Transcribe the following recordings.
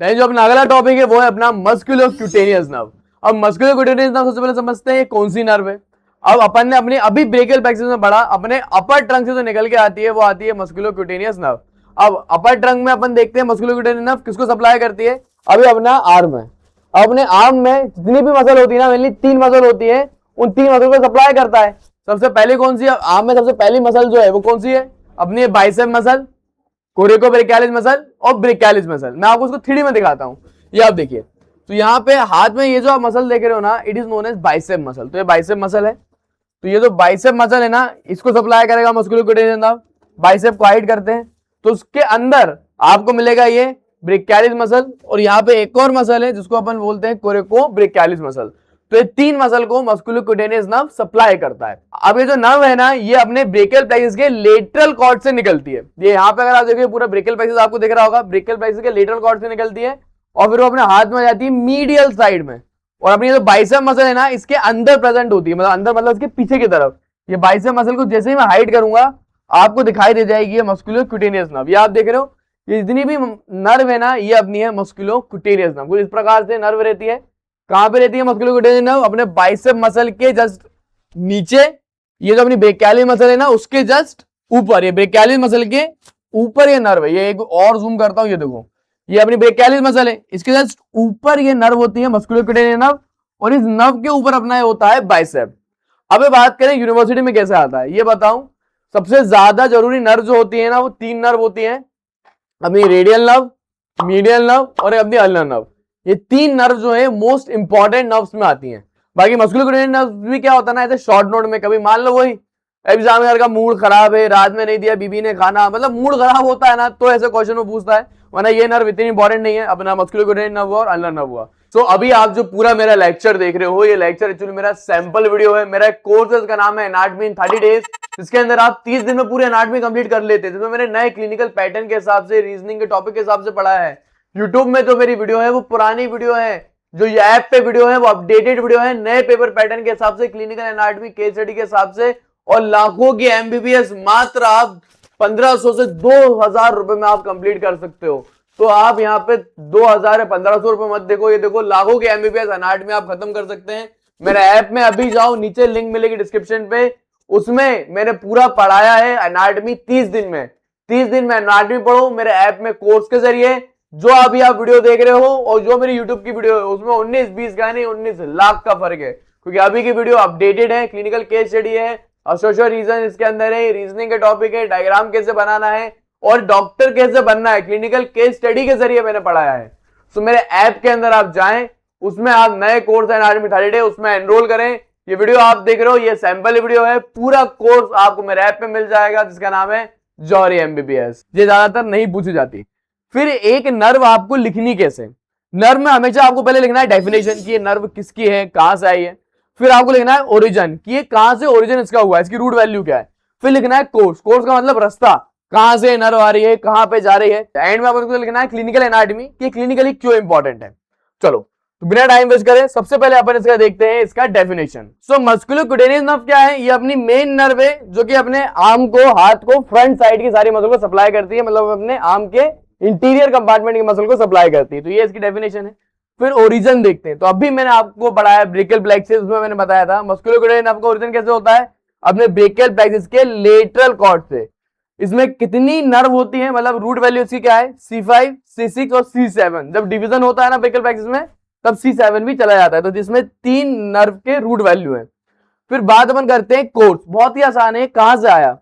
जो अपना अगला टॉपिक है वो है अपना मस्कुलोक्यूटेनियस नर्व। अब मस्कुलोक्यूटेनियस नर्व सबसे पहले समझते हैं कौन सी नर्व है। अब अपन ने अपनी अभी ब्रेकियल प्लेक्सस में पढ़ा, अपने अपर ट्रंक से जो निकल के आती है वो आती है मस्कुलोक्यूटेनियस नर्व। अब अपर ट्रंक में अपन देखते हैं मस्कुलोक्यूटेनियस नर्व किसको सप्लाई करती है, अभी अपना आर्म है। अपने आर्म में जितनी भी मसल होती है ना, मेनली 3 मसल होती है, उन 3 मसल को सप्लाई करता है। सबसे पहले कौन सी है आर्म में, सबसे पहली मसल जो है वो कौन सी है, अपनी बाइसेप मसल, कोरिकोब्रेकियालिस मसल और ब्रेकियालिस मसल। मैं आपको उसको 3D में दिखाता हूं, ये आप देखिए। तो यहाँ पे हाथ में ये जो आप मसल देख रहे हो ना, it is known as bicep muscle. तो ये बाइसेप मसल है, तो ये जो बाइसेप मसल है ना, इसको सप्लाई करेगा मस्कुलोक्यूटेनियस नर्व। बाइसेप को हाइड करते हैं तो उसके अंदर आपको मिलेगा ये ब्रेकियालिस मसल, और यहाँ पे एक और मसल है जिसको अपन बोलते हैं कोरिकोब्रेकियालिस मसल। तो ये 3 मसल को मस्कुलोक्यूटेनियस नर्व सप्लाई करता है। अब ये जो नर्व है ना, ये अपने ब्रेकियल प्लेक्सस के लेटरल कॉर्ड से निकलती है। ये यहाँ पे अगर आप देखिए पूरा ब्रेकियल प्लेक्सस आपको दिख रहा होगा, ब्रेकियल प्लेक्सस के लेटरल कॉर्ड से निकलती है और फिर वो अपने हाथ में आ जाती है मीडियल साइड में। और अपनी जो बाइसेप मसल है ना, इसके अंदर प्रेजेंट होती है, मतलब अंदर मतलब इसके पीछे की तरफ। ये बाइसेप मसल को जैसे ही मैं हाइड करूंगा आपको दिखाई दे जाएगी ये मस्कुलोक्यूटेनियस नर्व। ये आप देख रहे हो, ये जितनी भी नर्व है ना, ये अपनी है मस्कुलोक्यूटेनियस नर्व। कुछ इस प्रकार से नर्व रहती है। कहां पे रहती है मस्कुलोक्यूटेनियस नर्व, अपने बाइसेप मसल के जस्ट नीचे। ये जो अपनी ब्रेकियालिस मसल है ना, उसके जस्ट ऊपर, ये ब्रेकियालिस मसल के ऊपर ये नर्व है। ये एक और जूम करता हूं, ये देखो, ये अपनी ब्रेकियालिस मसल है, इसके जस्ट ऊपर ये नर्व होती है मस्कुलोक्यूटेनियस नर्व, और इस नर्व के ऊपर अपना होता है बाइसेप। अब बात करें यूनिवर्सिटी में कैसे आता है, ये बताऊं। सबसे ज्यादा जरूरी नर्व जो होती है ना, वो 3 नर्व होती है, अपनी रेडियल नर्व, मीडियल नर्व और अपनी अल्नर नर्व। ये 3 नर्व जो है मोस्ट इंपॉर्टेंट नर्व्स में आती हैं। बाकी मस्कुलोक्यूटेनियस नर्व भी क्या होता है ना, ऐसे शॉर्ट नोट में, कभी मान लो वही एग्जामिनर का मूड खराब है, रात में नहीं दिया बीबी ने खाना, मतलब मूड खराब होता है ना, तो ऐसे क्वेश्चन में पूछता है, वरना ये नर्व इतनी इंपॉर्टेंट नहीं है, अपना मस्कुलोक्यूटेनियस नर्व और अल्नर नर्व हुआ। तो अभी आप जो पूरा मेरा लेक्चर देख रहे हो, ये लेक्चर एक्चुअली मेरा सैंपल वीडियो है। मेरा एक कोर्स है, इसका नाम है एनाटॉमी इन 30 डेज, जिसके अंदर आप 30 दिन में पूरे एनाटॉमी कंप्लीट कर लेते हैं, जिसमें मैंने नए क्लिनिकल पैटर्न के हिसाब से, रीजनिंग के टॉपिक के हिसाब से पढ़ाया है। यूट्यूब में जो मेरी वीडियो है वो पुरानी वीडियो है, जो ये ऐप पे वीडियो है वो अपडेटेड वीडियो है, नए पेपर पैटर्न के हिसाब से, क्लिनिकल एनाटॉमी केस स्टडी के हिसाब से, और लाखों की एमबीबीएस मात्र आप 1500 से 2000 रुपए में आप कंप्लीट कर सकते हो। तो आप यहाँ पे 2000 या 1500 रुपए मत देखो, ये देखो लाखों के एमबीबीएस एनाटॉमी आप खत्म कर सकते हैं। मेरे ऐप में अभी जाओ, नीचे लिंक मिलेगी डिस्क्रिप्शन पे, उसमें मैंने पूरा पढ़ाया है एनाटॉमी 30 दिन में। 30 दिन में एनाटॉमी पढ़ो मेरे ऐप में कोर्स के जरिए। जो अभी आप वीडियो देख रहे हो और जो मेरी यूट्यूब की वीडियो है, उसमें 19-20 का नहीं, 19 लाख का फर्क है, क्योंकि अभी की वीडियो अपडेटेड है, क्लिनिकल केस स्टडी है, एसोसिएशन रीजन इसके अंदर है, रीजनिंग के टॉपिक है, डायग्राम कैसे बनाना है और डॉक्टर कैसे बनना है, क्लिनिकल केस स्टडी के जरिए मैंने पढ़ाया है। तो मेरे ऐप के अंदर आप जाएं, उसमें आप नए कोर्स एनाटॉमी 30 डे उसमें एनरोल करें। ये वीडियो आप देख रहे हो, ये सैंपल वीडियो है, पूरा कोर्स आपको मेरे ऐप पे मिल जाएगा, जिसका नाम है जौहरी एमबीबीएस। ये ज्यादातर नहीं पूछी जाती। फिर एक नर्व आपको लिखनी कैसे, नर्व में हमेशा आपको पहले लिखना है डेफिनेशन की ये नर्व किसकी है, कहां से आई है। फिर आपको लिखना है ओरिजिन की ये कहां से ओरिजिन इसका हुआ है, इसकी रूट वैल्यू क्या है। फिर लिखना है कोर्स, कोर्स का मतलब रास्ता, कहां से नर्व आ रही है, कहां पे जा रही है। एंड में आपको लिखना है क्लिनिकल एनाटॉमी कि क्लिनिकली क्यों इंपॉर्टेंट है। चलो तो बिना टाइम वेस्ट करें सबसे पहले अपन इसका देखते हैं इसका डेफिनेशन। सो मस्कुलोक्यूटेनियस नर्व क्या है, ये अपनी मेन नर्व है जो कि अपने आर्म को, हाथ को, फ्रंट साइड की सारी मसल को सप्लाई करती है, मतलब अपने आर्म के इंटीरियर कंपार्टमेंट की मसल को सप्लाई करती है। तो ये इसकी डेफिनेशन है। फिर ओरिजिन देखते हैं। तो अभी मैंने आपको पढ़ाया ब्रेकियल प्लेक्सस, उसमें मैंने बताया था मस्कुलोक्यूटेनियस नर्व का ओरिजिन कैसे होता है, अपने ब्रेकियल प्लेक्सस के लेटरल कॉर्ड से। इसमें कितनी नर्व होती है, मतलब रूट वैल्यू इसकी क्या है, C5, C6 और C7। जब डिवीजन होता है ना ब्रेकियल प्लेक्सस में, तब C7 भी चला जाता है। तो जिसमें 3 नर्व के रूट वैल्यू है। फिर बात अपन करते हैं कोर्स, बहुत ही आसान है, कहां से आया।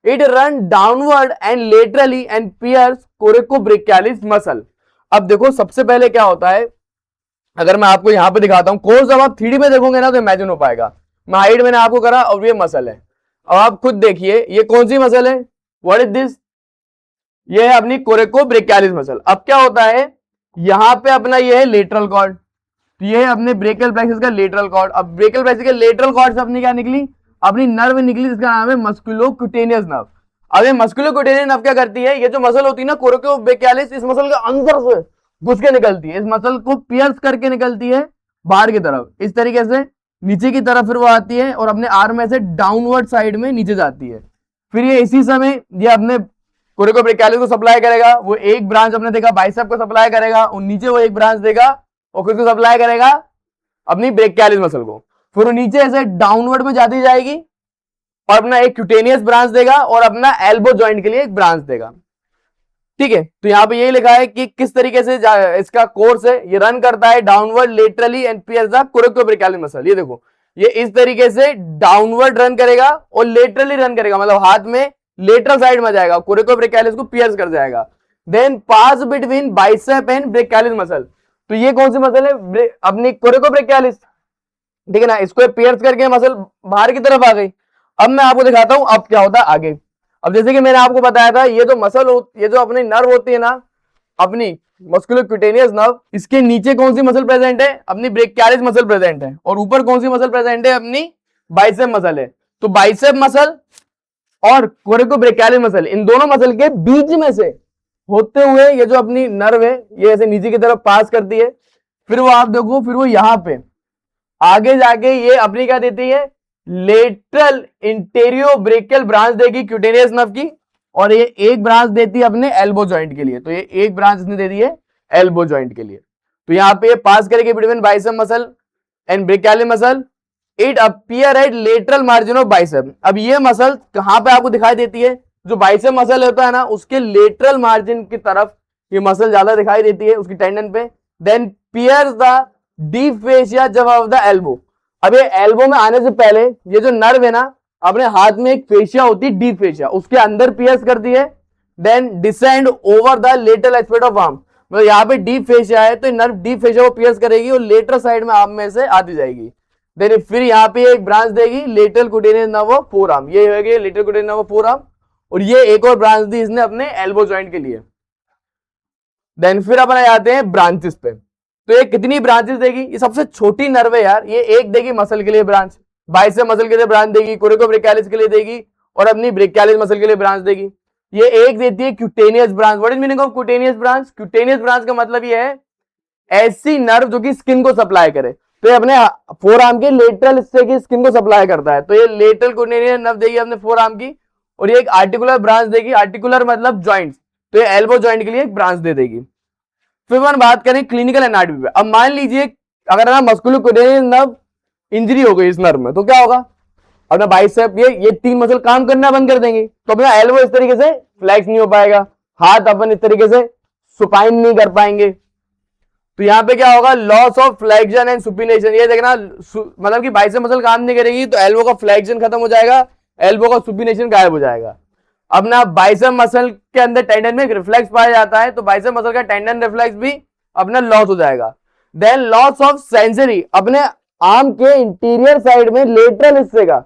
It run downward and laterally and pierce coracobrachialis muscle. अब देखो सबसे पहले क्या होता है, अगर मैं आपको यहां पे दिखाता हूं कोर्स, जब आप 3D में देखोगे ना तो इमेजिन हो पाएगा। मैं हाइट मैंने आपको करा और ये मसल है। अब आप खुद देखिए ये कौन सी मसल है, व्हाट इज दिस, ये है अपनी कोरिकोब्रेकियालिस मसल। अब क्या होता है, यहां पे अपना ये है लेटरल कॉर्ड, तो ये है अपने ब्रेकियल प्लेक्सस का लेटरल कॉर्ड। अब ब्रेकियल प्लेक्सस के लेटरल कॉर्ड से अपनी क्या निकली, अपनी नर्व निकली, जिसका नाम है मस्कुलोक्यूटेनियस नर्व। अब ये मस्कुलोक्यूटेनियस नर्व क्या करती है, ये जो मसल होती है ना कोरिकोब्रेकियालिस, इस मसल के अंदर से घुस के निकलती है, इस मसल को पियर्स करके निकलती है बाहर की तरफ, इस तरीके से नीचे की तरफ फिर वो आती है और अपने आर्म में से डाउनवर्ड साइड में नीचे जाती है। फिर ये इसी समय ये अपने कोरिकोब्रेकियालिस को सप्लाई करेगा, वो एक ब्रांच अपने देखा बाइसेप को सप्लाई करेगा, और नीचे वो एक ब्रांच देगा और किसको सप्लाई करेगा, अपनी ब्रेकियालिस मसल को। फिर वो नीचे ऐसे डाउनवर्ड में जाती जाएगी और अपना एक क्यूटेनियस ब्रांच देगा और अपना एल्बो जॉइंट के लिए एक ब्रांच देगा। ठीक है, तो यहां पे यही लिखा है कि किस तरीके से इसका कोर्स है, ये रन करता है downward laterally and pierce the coracobrachialis muscle. ये देखो, ये इस तरीके से डाउनवर्ड रन करेगा और लेटरली रन करेगा, मतलब हाथ में लेटरल साइड में जाएगा, कोरिकोब्रेकियालिस को पियर्स कर जाएगा। Then pass between bicep and brachialis muscle. तो ये कौन सी मसल है, अपनी कोरिकोब्रेकियालिस, ठीक है ना, इसको पियर्स करके मसल बाहर की तरफ आ गई। अब मैं आपको दिखाता हूं अब क्या होता है आगे। अब जैसे कि मैंने आपको बताया था, ये जो मसल ये जो अपनी नर्व होती है ना, अपनी मस्कुलोक्यूटेनियस नर्व, इसके नीचे कौन सी मसल प्रेजेंट है, अपनी ब्रेकियालिस मसल प्रेजेंट है, और ऊपर कौन सी मसल प्रेजेंट है, अपनी बाइसेप मसल है। तो बाइसेप मसल और कोरिकोब्रेकियालिस मसल, इन दोनों मसल के बीच में से होते हुए ये जो अपनी नर्व है, ये ऐसे नीचे की तरफ पास करती है। फिर वो आप देखो, फिर वो यहां पे आगे जाके ये अपनी क्या देती है, लेटरल इंटेरियो ब्रेकियल ब्रांच देगी क्यूटेनियस नर्व की, और ये एक ब्रांच देती है अपने एल्बो जॉइंट के लिए। तो ये एक ब्रांच इसने दे दी है एल्बो जॉइंट के लिए। तो यहाँ पे पास करेगी between bicep muscle and brachialis muscle, it appear eight lateral margin of bicep. अब ये मसल कहां पे आपको दिखाई देती है, जो बाइसेप मसल होता है ना, उसके लेटरल मार्जिन की तरफ ये मसल ज्यादा दिखाई देती है उसकी टेंडन पे। Then pierce the deep fascia जब ऑफ द एल्बो। अब ये एल्बो में आने से पहले ये जो नर्व है ना, अपने हाथ में एक फेशिया होती है डीप फेशिया, उसके अंदर पियर्स करती है। Then descend over the lateral aspect of arm, मतलब यहाँ पे डीप फेशिया है तो नर्व डीप फेशिया को पियर्स करेगी और लेटरल साइड में आर्म में से आती जाएगी। देन फिर यहाँ पे एक ब्रांच देगी lateral cutaneous nerve of four arm, ये हो गई lateral cutaneous nerve of four arm, और ये एक और ब्रांच दी इसने अपने एल्बो जॉइंट के लिए। देन फिर अपन आ जाते हैं ब्रांचेस पे। तो ये कितनी ब्रांचेस देगी, ये सबसे छोटी नर्व है यार, ये एक देगी मसल के लिए ब्रांच, बाइसेप मसल के लिए ब्रांच देगी, कोरिकोब्रेकियालिस के लिए देगी, और अपनी ब्रेकियालिस मसल के लिए ब्रांच देगी। ये एक देती है cutaneous branch. What is meaning of cutaneous branch, cutaneous branch का मतलब ये है ऐसी नर्व जो कि स्किन को सप्लाई करे। तो ये अपने फोर आर्म के लेटरल हिस्से की स्किन को सप्लाई करता है, तो ये लेटरल क्यूटेनियस नर्व देगी अपने फोर आर्म की, और ये एक आर्टिकुलर ब्रांच देगी, आर्टिकुलर मतलब जॉइंट्स, तो ये एल्बो जॉइंट के लिए एक ब्रांच दे देगी। फिर हम बात करें क्लिनिकल एनाटॉमी पे। अब मान लीजिए अगर ना मस्कुलोक्यूटेनियस नर्व इंजरी हो गई इस नर्व में, तो क्या होगा, अपना बाइसेप ये तीन मसल काम करना बंद कर देंगे, तो अपना एल्बो इस तरीके से फ्लेक्स नहीं हो पाएगा, हाथ अपन इस तरीके से सुपाइन नहीं कर पाएंगे। तो यहाँ पे क्या होगा, loss of flexion and supination. ये देखना, मतलब कि बाइसेप मसल काम नहीं करेगी तो एल्बो का फ्लेक्शन खत्म हो जाएगा, एल्बो का सुपिनेशन गायब हो जाएगा। अब ना बाइसेप मसल के अंदर टेंडन में रिफ्लेक्स पाया जाता है, तो बाइसेप मसल का टेंडन रिफ्लेक्स भी अपना लॉस हो जाएगा। देन लॉस ऑफ सेंसरी, अपने आर्म के इंटीरियर साइड में लेटरल हिस्से का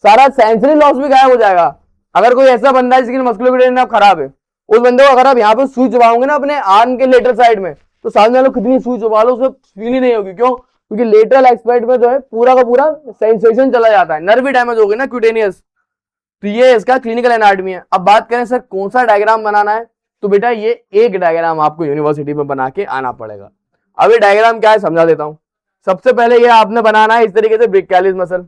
सारा सेंसरी लॉस भी गायब हो जाएगा। अगर कोई ऐसा बंदा है जिसकी मस्कुलोस्केलेटल नर्व खराब है, उस बंदे को अगर आप यहाँ पे सुई चबाओगे ना अपने आर्म के लेटरल साइड में, तो सामने वालों कितनी सुई चबा लो उसे फील ही नहीं होगी। क्यों, क्योंकि लेटरल एक्सपेक्ट में जो है पूरा का पूरा सेंसेशन चला जाता है, नर्व भी डैमेज हो गई ना क्यूटेनियस। तो ये इसका क्लिनिकल एनाटॉमी है। अब बात करें सर कौन सा डायग्राम बनाना है, तो बेटा ये एक डायग्राम आपको यूनिवर्सिटी में बना के आना पड़ेगा। अब ये डायग्राम क्या है समझा देता हूं। सबसे पहले ये आपने बनाना है इस तरीके से ब्रेकियालिस मसल,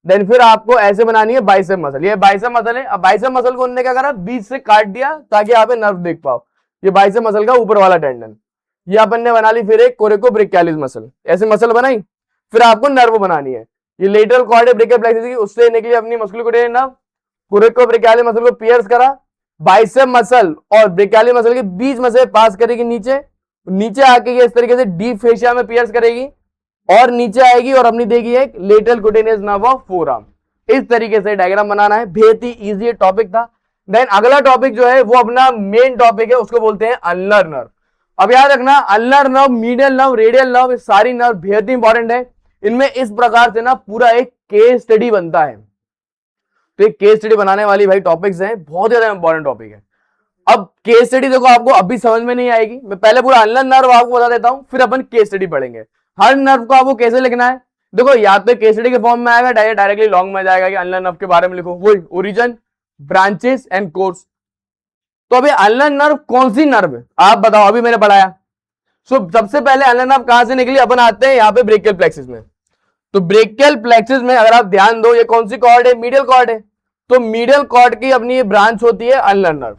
देन फिर आपको ऐसे बनानी है बाइसेप मसल। ये बाइसेप मसल है। अब बाइसेप मसल को उन्होंने क्या करा, बीच से काट दिया ताकि आप नर्व देख पाओ। ये बाइसेप मसल का ऊपर वाला टेंडन, ये अपन ने बना ली। फिर एक कोरिकोब्रेकियालिस मसल, ऐसे मसल बनाई। फिर आपको नर्व बनानी है, ये लेटरल कॉर्ड है ब्रेकियल प्लेक्सस की, उससे निकली अपनी मस्कुलोस्केलेटल नर्व, कोरिकोब्रेकियालिस मसल को पियर्स करा, बाइसेप मसल और ब्रेकियालिस मसल के बीच में से पास करेगी नीचे, नीचे आके ये इस तरीके से डीप फेशिया में पियर्स करेगी और नीचे आएगी और अपनी देगी एक lateral cutaneous nerve of forearm. इस तरीके से डायग्राम बनाना है, बेहद ही इजी टॉपिक था। देन अगला टॉपिक जो है वो अपना मेन टॉपिक है, उसको बोलते हैं अल्नर नर्व। अब याद रखना, ulnar nerve, medial nerve, radial nerve, ये सारी नर्व बेहद ही इंपॉर्टेंट है। इनमें इस प्रकार से ना पूरा एक केस स्टडी बनता है। तो एक केस स्टडी बनाने वाली भाई टॉपिक्स हैं, बहुत ज्यादा इंपॉर्टेंट टॉपिक है। अब केस स्टडी देखो आपको अभी समझ में नहीं आएगी, मैं पहले पूरा अल्नर नर्व आपको बता देता हूं, फिर अपन केस स्टडी पढ़ेंगे। हर नर्व को आपको कैसे लिखना है, देखो या तो केस स्टडी के फॉर्म में आएगा, डायरेक्टली लॉन्ग में जाएगा कि अल्नर नर्व के बारे में लिखो, वही ओरिजिन, ब्रांचेस एंड कोर्स। तो अभी अल्नर नर्व कौन सी नर्व है आप बताओ, अभी मैंने पढ़ाया। सबसे पहले अल्नर नर्व कहां से निकली, अपन आते हैं यहाँ पे ब्रेकियल प्लेक्सिस में। तो ब्रेकियल प्लेक्सिस में अगर आप ध्यान दो, ये कौन सी कॉर्ड है, मीडियल कॉर्ड है। तो मीडियल कॉर्ड की अपनी ये ब्रांच होती है ulnar nerve.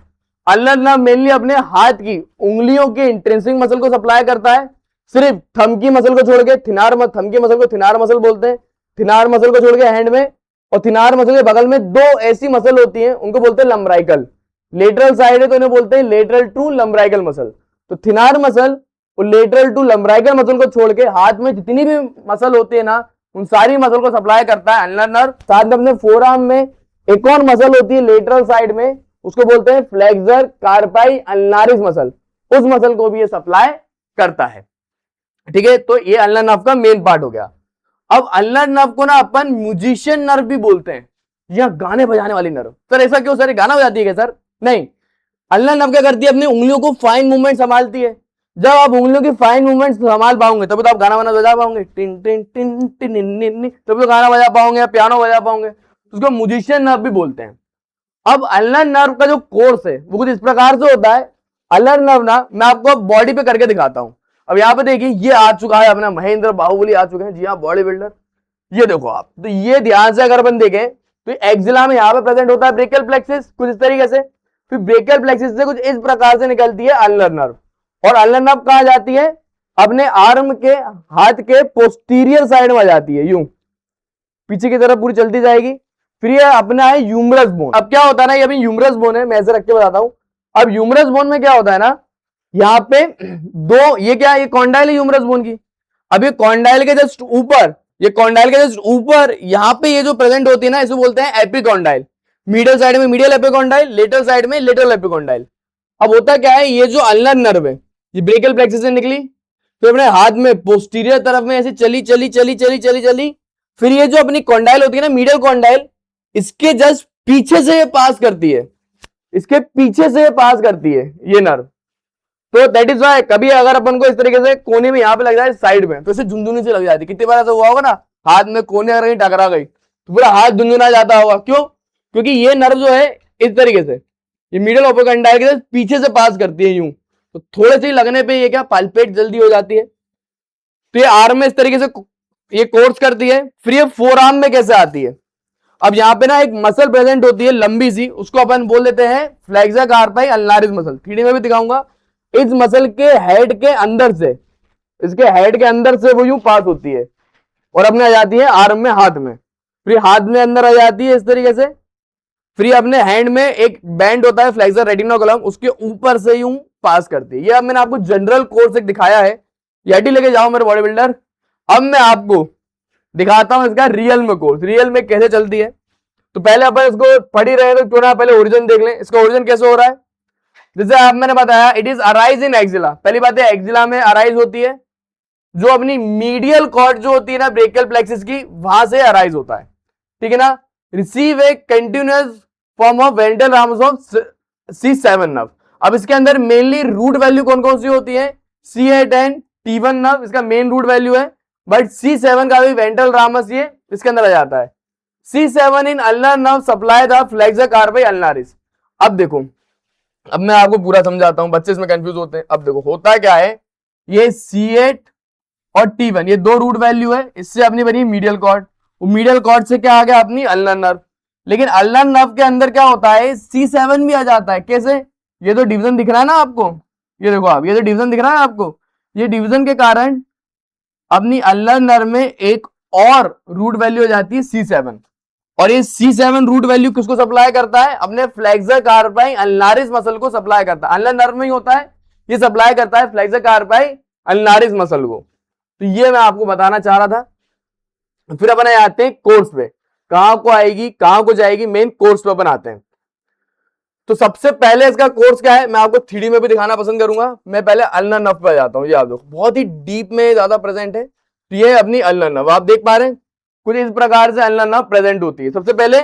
Ulnar nerve mainly अपने हाथ की उंगलियों के इंट्रिंसिक मसल को सप्लाई करता है, सिर्फ थंब की मसल को छोड़ के, थंब की मसल को थिनार मसल बोलते हैं, थिनार मसल को छोड़ के हैंड में, और थिनार मसल के बगल में दो ऐसी मसल होती हैं, उनको बोलते हैं लंबराइकल। लेटरल साइड है तो इन्हें बोलते हैं लेटरल टू लंबराइकल मसल। तो थिनार मसल और लेटरल टू लंबराइकल मसल को छोड़ के हाथ में जितनी भी मसल होती है ना, उन सारी मसल को सप्लाई करता है अल्नर नर्व। साथ में अपने फोरआर्म में एक और मसल होती है लेटरल साइड में, उसको बोलते हैं फ्लेक्सर कार्पाई अल्नारिस मसल, उस मसल को भी ये सप्लाई करता है। ठीक है, तो ये अल्नर नर्व का मेन पार्ट हो गया। अब अल्नर नर्व को ना अपन म्यूजिशियन नर्व भी बोलते हैं, या गाने बजाने वाली नर्व। सर ऐसा क्यों सर, गाना बजाती है क्या सर? नहीं, अल्नर नर्व क्या करती है, अपनी उंगलियों को फाइन मूवमेंट संभालती है। जब आप उंगलियों की फाइन मूवमेंट संभाल पाओगे तब तो आप गाना बजा पाओगे, टिन टिन टिन टिन, तब तो गाना बजा पाओगे या पियानो बजा पाओगे। उसको म्यूजिशियन नर्व भी बोलते हैं। अब अल्नर नर्व का जो कोर्स है वो कुछ इस प्रकार से होता है। अल्नर नर्व ना मैं आपको बॉडी पे करके दिखाता हूं। अब यहाँ पे देखिए, ये आ चुका है अपना महेंद्र बाहुबली आ चुके हैं, जी हाँ, बॉडी बिल्डर। ये देखो आप, तो ये ध्यान से अगर अपन देखें तो एक्जिला में यहाँ पे प्रेजेंट होता है ब्रेकियल प्लेक्सिस कुछ इस तरीके से, फिर ब्रेकियल प्लेक्सिस से कुछ इस प्रकार से निकलती है अल्नर नर्व। और अल्नर नर्व कहां जाती है, अपने आर्म के हाथ के पोस्टीरियर साइड में जाती है, यूं पीछे की तरफ पूरी चलती जाएगी। फिर ये अपना है ह्यूमरस बोन। अब क्या होता है ना, ये अभी ह्यूमरस बोन है, मैं ऐसे रख के बताता हूं। अब ह्यूमरस बोन में क्या होता है ना, यहाँ पे दो, ये क्या, ये कॉन्डाइल है ह्यूमरस बोन की। अब ये कॉन्डाइल के जस्ट ऊपर, ये कॉन्डाइल के जस्ट ऊपर यहाँ पे ये जो प्रेजेंट होती है ना, इसे बोलते हैं एपिकॉन्डाइल। मिडियल साइड में मीडियल एपिकॉन्डाइल, लेटरल साइड में लेटरल एपिकॉन्डाइल। अब होता क्या है, ये जो अल्नर नर्व है ये ब्रेकियल प्लेक्सिस से निकली, फिर अपने हाथ में पोस्टीरियर तरफ में ऐसे चली चली चली चली चली चली, फिर ये जो अपनी कॉन्डाइल होती है ना, मीडियल कॉन्डाइल, इसके जस्ट पीछे से ये पास करती है, इसके पीछे से ये पास करती है ये नर्व। तो दैट इज वाई कभी अगर अपन को इस तरीके से कोने में यहाँ पे लग जाए साइड में, तो इसे झुंझुनी से लग जाती है। कितनी बार ऐसा हुआ होगा ना, हाथ में कोने अगर कहीं टकरा गई तो पूरा हाथ झुंझुना जाता होगा। क्यों? क्योंकि ये नर्व जो है इस तरीके से ये मिडिल एपिकॉन्डाइल के पीछे से पास करती है यूं, तो थोड़े से ही लगने पे ये क्या पाल्पेट जल्दी हो जाती है। तो ये आर्म में इस तरीके से ये कोर्स करती है। फिर ये फोर आर्म में कैसे आती है, अब यहाँ पे ना एक मसल प्रेजेंट होती है लंबी सी, उसको अपन बोल देते हैं फ्लेक्सर कार्पाई अल्नारिस मसल। थ्री में भी दिखाऊंगा। इस मसल के हेड के अंदर से, इसके हेड के अंदर से वो यूं पास होती है और अपने आ जाती है आर्म में, हाथ में। फिर हाथ में अंदर आ जाती है इस तरीके से। फिर अपने हैंड में एक बैंड होता है फ्लेक्सर रेटिनोकुलम, उसके ऊपर से यूं पास करती है। ये अब मैंने आपको जनरल कोर्स एक दिखाया है, यही लेके जाओ मेरे बॉडी बिल्डर। अब मैं आपको दिखाता हूं इसका रियल में कोर्स, रियल में कैसे चलती है। तो पहले अपन इसको पढ़ ही रहे तो क्यों ना पहले ओरिजिन देख लें, इसका ओरिजिन कैसे हो रहा है। जैसे आप मैंने बताया, it is arise in axilla. पहली बात है एक्जिला में अराइज होती है, जो अपनी मीडियल कॉर्ड जो होती है ना ब्रेकियल प्लेक्सिस की, वहां से अराइज होता है। ठीक है ना। Receive A continuous form of ventral Ram's of C7 nerve. अब इसके अंदर मेनली रूट वैल्यू कौन कौन सी होती है, C8 एंड T1 नर्व इसका मेन रूट वैल्यू है, बट C7 का भी वेंट्रल रामस ये इसके अंदर आ जाता है। C7 in ulnar nerve supply the flexor कार्पाई अल्नारिस। अब देखो, अब मैं आपको पूरा समझाता हूं, बच्चे इसमें कंफ्यूज होते हैं। अब देखो होता क्या है, ये C8 और T1 ये दो रूट वैल्यू है, इससे अपनी बनी मीडियल कॉर्ड, वो मीडियल कॉर्ड से क्या आ गया अपनी अल्नर नर्व। लेकिन अल्नर नर्व के अंदर क्या होता है, C7 भी आ जाता है। कैसे? ये तो डिवीजन दिख रहा है ना आपको, ये देखो आप, ये जो डिवीजन दिख रहा है आपको, ये डिवीजन के कारण अपनी अल्नर नर्व में एक और रूट वैल्यू हो जाती है C7। और ये C7 रूट वैल्यू किसको सप्लाई करता है, अपने फ्लेक्सर कार्पाई अल्नारिस मसल को सप्लाई करता है। अल्नर नर्व में ही होता है, ये सप्लाई करता है फ्लेक्सर कार्पाई अल्नारिस मसल को। तो ये मैं आपको बताना चाह रहा था। फिर अपन आते हैं कोर्स पे, कहां को आएगी कहां को जाएगी, मेन कोर्स पे अपन आते हैं। तो सबसे पहले इसका कोर्स क्या है, मैं आपको 3D में भी दिखाना पसंद करूंगा। मैं पहले अल्नर नर्व पे जाता हूं। ये आप देखो बहुत ही डीप में ज्यादा प्रेजेंट है। तो ये अपनी अल्नर नर्व आप देख पा रहे हैं, कुछ इस प्रकार से अल्नर नर्व प्रेजेंट होती है। सबसे पहले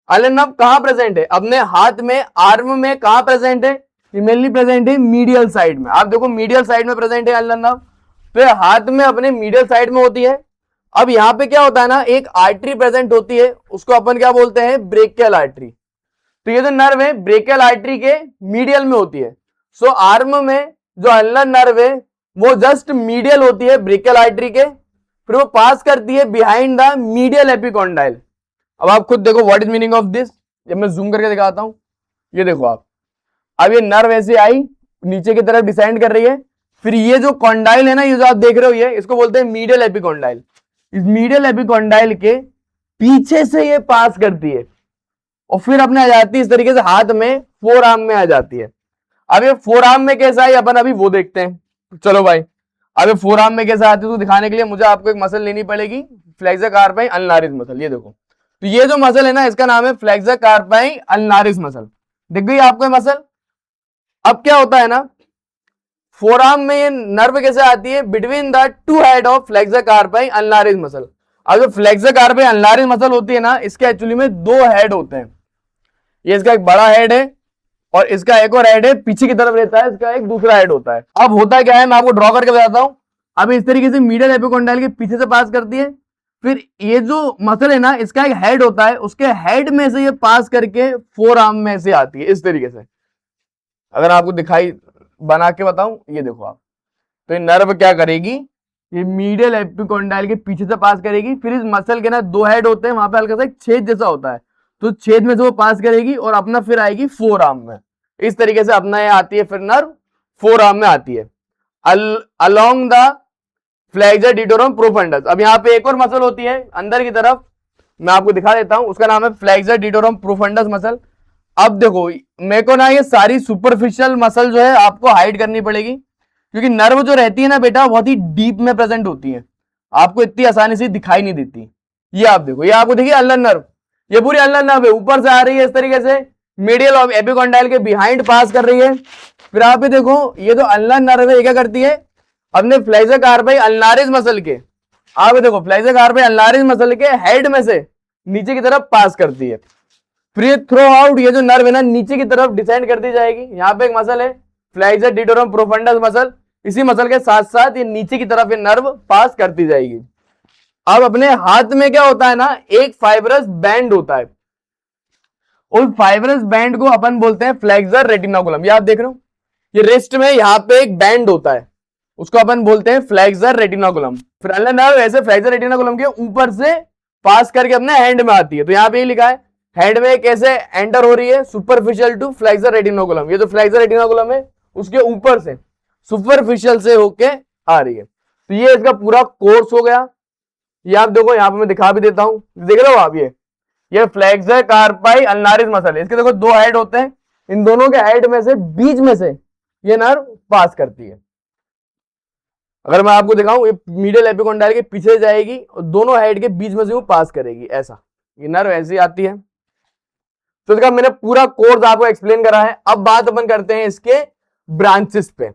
अल्नर नर्व कहां प्रेजेंट है, अपने हाथ में, आर्म में कहां प्रेजेंट है, मेनली प्रेजेंट है मीडियल साइड में। आप देखो मीडियल साइड में प्रेजेंट है अल्नर नर्व, तो हाथ में अपने मीडियल साइड में होती है। अब यहाँ पे क्या होता है ना, एक आर्टरी प्रेजेंट होती है, उसको अपन क्या बोलते हैं, ब्रेकियल आर्टरी। तो ये जो नर्व है ब्रेकियल आर्टरी के मीडियल में होती है। सो आर्म में जो अल्नर नर्व है वो जस्ट मीडियल होती है ब्रेकियल आर्टरी के, फिर वो पास करती है बिहाइंड द मीडियल एपिकॉन्डाइल। अब आप खुद देखो what is meaning of this, जब मैं जूम करके दिखाता हूं, ये देखो आप, अब ये नर्व ऐसे आई, नीचे की तरफ डिसेंड कर रही है, फिर ये जो कॉन्डाइल है ना, ये जो आप देख रहे हो, ये इसको बोलते हैं मीडियल एपिकॉन्डाइल। इस मीडियल एपिकॉन्डाइल के पीछे से ये पास करती है और फिर अपने आ जाती है इस तरीके से हाथ में, फोर आर्म में आ जाती है। अब ये फोर आर्म में कैसा है अपन अभी वो देखते हैं। चलो भाई, अब ये फोर आर्म में कैसा आती है तो दिखाने के लिए मुझे आपको एक मसल लेनी पड़ेगी, फ्लेक्सर कार्पाई अल्नारिस मसल। ये देखो, तो ये जो मसल है ना, इसका नाम है फ्लेक्सर कार्पाई अल्नारिस मसल। दिख गई आपको मसल? अब क्या होता है ना, फोर आर्म में ये नर्व कैसे आती है, between the two head of flexor कार्पाई अल्नारिस muscle. अब जो फ्लेक्सर कार्पाई अल्नारिस मसल होती है ना, इसके एक्चुअली में दो हेड होते हैं। ये इसका एक बड़ा हेड है और इसका एक और हेड है, पीछे की तरफ रहता है, इसका एक दूसरा हेड होता है। अब होता क्या है, मैं आपको ड्रॉ करके बताता हूं। अब इस तरीके से मीडियल एपिकॉन्डाइल के पीछे से पास करती है, फिर ये जो मसल है ना, इसका एक हेड होता है, उसके हेड में से ये पास करके फोर आर्म में से आती है इस तरीके से। अगर आपको दिखाई बना के बताऊं, ये देखो आप, तो ये नर्व क्या करेगी, ये मीडियल एपिकॉन्डाइल के पीछे से पास करेगी, फिर इस मसल के ना दो हेड होते हैं, वहां पे हल्का सा एक छेद जैसा होता है, तो छेद में से वो पास करेगी और अपना फिर आएगी फोर आर्म में। इस तरीके से अपना ये आती है, फिर नर्व फोर आर्म में आती है along the flexor digitorum profundis. अब यहाँ पे एक और मसल होती है अंदर की तरफ, मैं आपको दिखा देता हूं, उसका नाम है फ्लेक्सर डिटोरम प्रोफंडस मसल। अब देखो, मेरे को ना ये सारी सुपरफिशियल मसल जो है आपको हाइड करनी पड़ेगी, क्योंकि नर्व जो रहती है ना बेटा, बहुत ही डीप में प्रेजेंट होती है, आपको इतनी आसानी से दिखाई नहीं देती। ये आप देखो, ये आपको देखिए अल्नर नर्व, ये पूरी अल्नर नर्व है, ऊपर से आ रही है इस तरीके से, मीडियल ऑफ एपिकॉन्डाइल के बिहाइंड पास कर रही है। फिर आप देखो, ये जो अल्नर नर्व है, ये क्या करती है, अपने फ्लेक्सर कार्पाई अल्नारिस मसल के, आप देखो फ्लेक्सर कार्पाई अल्नारिस मसल के हेड में से नीचे की तरफ पास करती है। फिर ये थ्रो आउट, ये जो नर्व है ना, नीचे की तरफ डिसेंड कर दी जाएगी। यहाँ पे एक मसल है फ्लेक्सर डिटोरम प्रोफंडस मसल, इसी मसल के साथ साथ ये नीचे की तरफ ये नर्व पास करती जाएगी। अब अपने हाथ में क्या होता है ना, एक फाइब्रस बैंड होता है, उस फाइब्रस बैंड को अपन बोलते हैं फ्लेक्सर रेटिनाकुलम। ये आप देख रहे हो, ये रिस्ट में यहाँ पे एक बैंड होता है, उसको अपन बोलते हैं फ्लेक्सर रेटिनाकुलम। फिर अल्नर नर्व ऐसे फ्लेक्सर रेटिनाकुलम के ऊपर से पास करके अपने हैंड में आती है, तो यहाँ पे ये लिखा है हैंड में कैसे एंटर हो रही है, सुपरफिशियल टू फ्लेक्सर रेटिनाकुलम। ये जो फ्लेक्सर रेटिनाकुलम है उसके ऊपर से सुपरफिशियल से होके आ रही है। तो ये इसका पूरा कोर्स हो गया। ये आप देखो, यहाँ पे मैं दिखा भी देता हूं, देख रहे हो आप, ये फ्लेक्सर कार्पाई अल्नारिस मसल है, इसके देखो दो हेड होते हैं, इन दोनों के हेड में से बीच में से ये नर्व पास करती है। अगर मैं आपको दिखाऊं, ये मीडियल एपिकॉन्डाइल के पीछे जाएगी और दोनों हेड के बीच में से वो पास करेगी, ऐसा ये नर्व ऐसी आती है। तो इसका मैंने पूरा कोर्स आपको एक्सप्लेन करा है। अब बात अपन करते हैं इसके ब्रांचेस पे।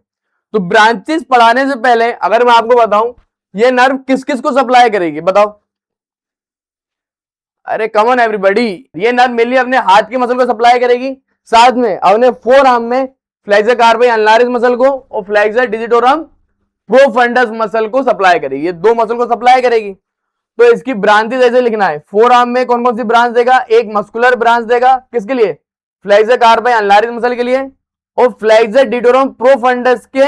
तो ब्रांचेस पढ़ाने से पहले अगर मैं आपको बताऊं, ये नर्व किस किस को सप्लाई करेगी, बताओ। अरे कम ऑन एवरीबॉडी, ये नर्व मेनली अपने हाथ की मसल को सप्लाई करेगी, साथ में अपने फोर आर्म में फ्लेक्सर कार्पाई अल्नारिस मसल को और फ्लेक्सर डिजिटोरम प्रोफंडस मसल को सप्लाई करेगी, ये दो मसल को सप्लाई करेगी। तो इसकी ब्रांचेस ऐसे लिखना है, फोर आर्म में कौन कौन सी ब्रांच देगा, एक मस्कुलर ब्रांच देगा, किसके लिए, फ्लेक्सर कार्पाई अल्नारिस मसल के लिए, और फ्लेक्सर डिटोरम प्रोफंडस के,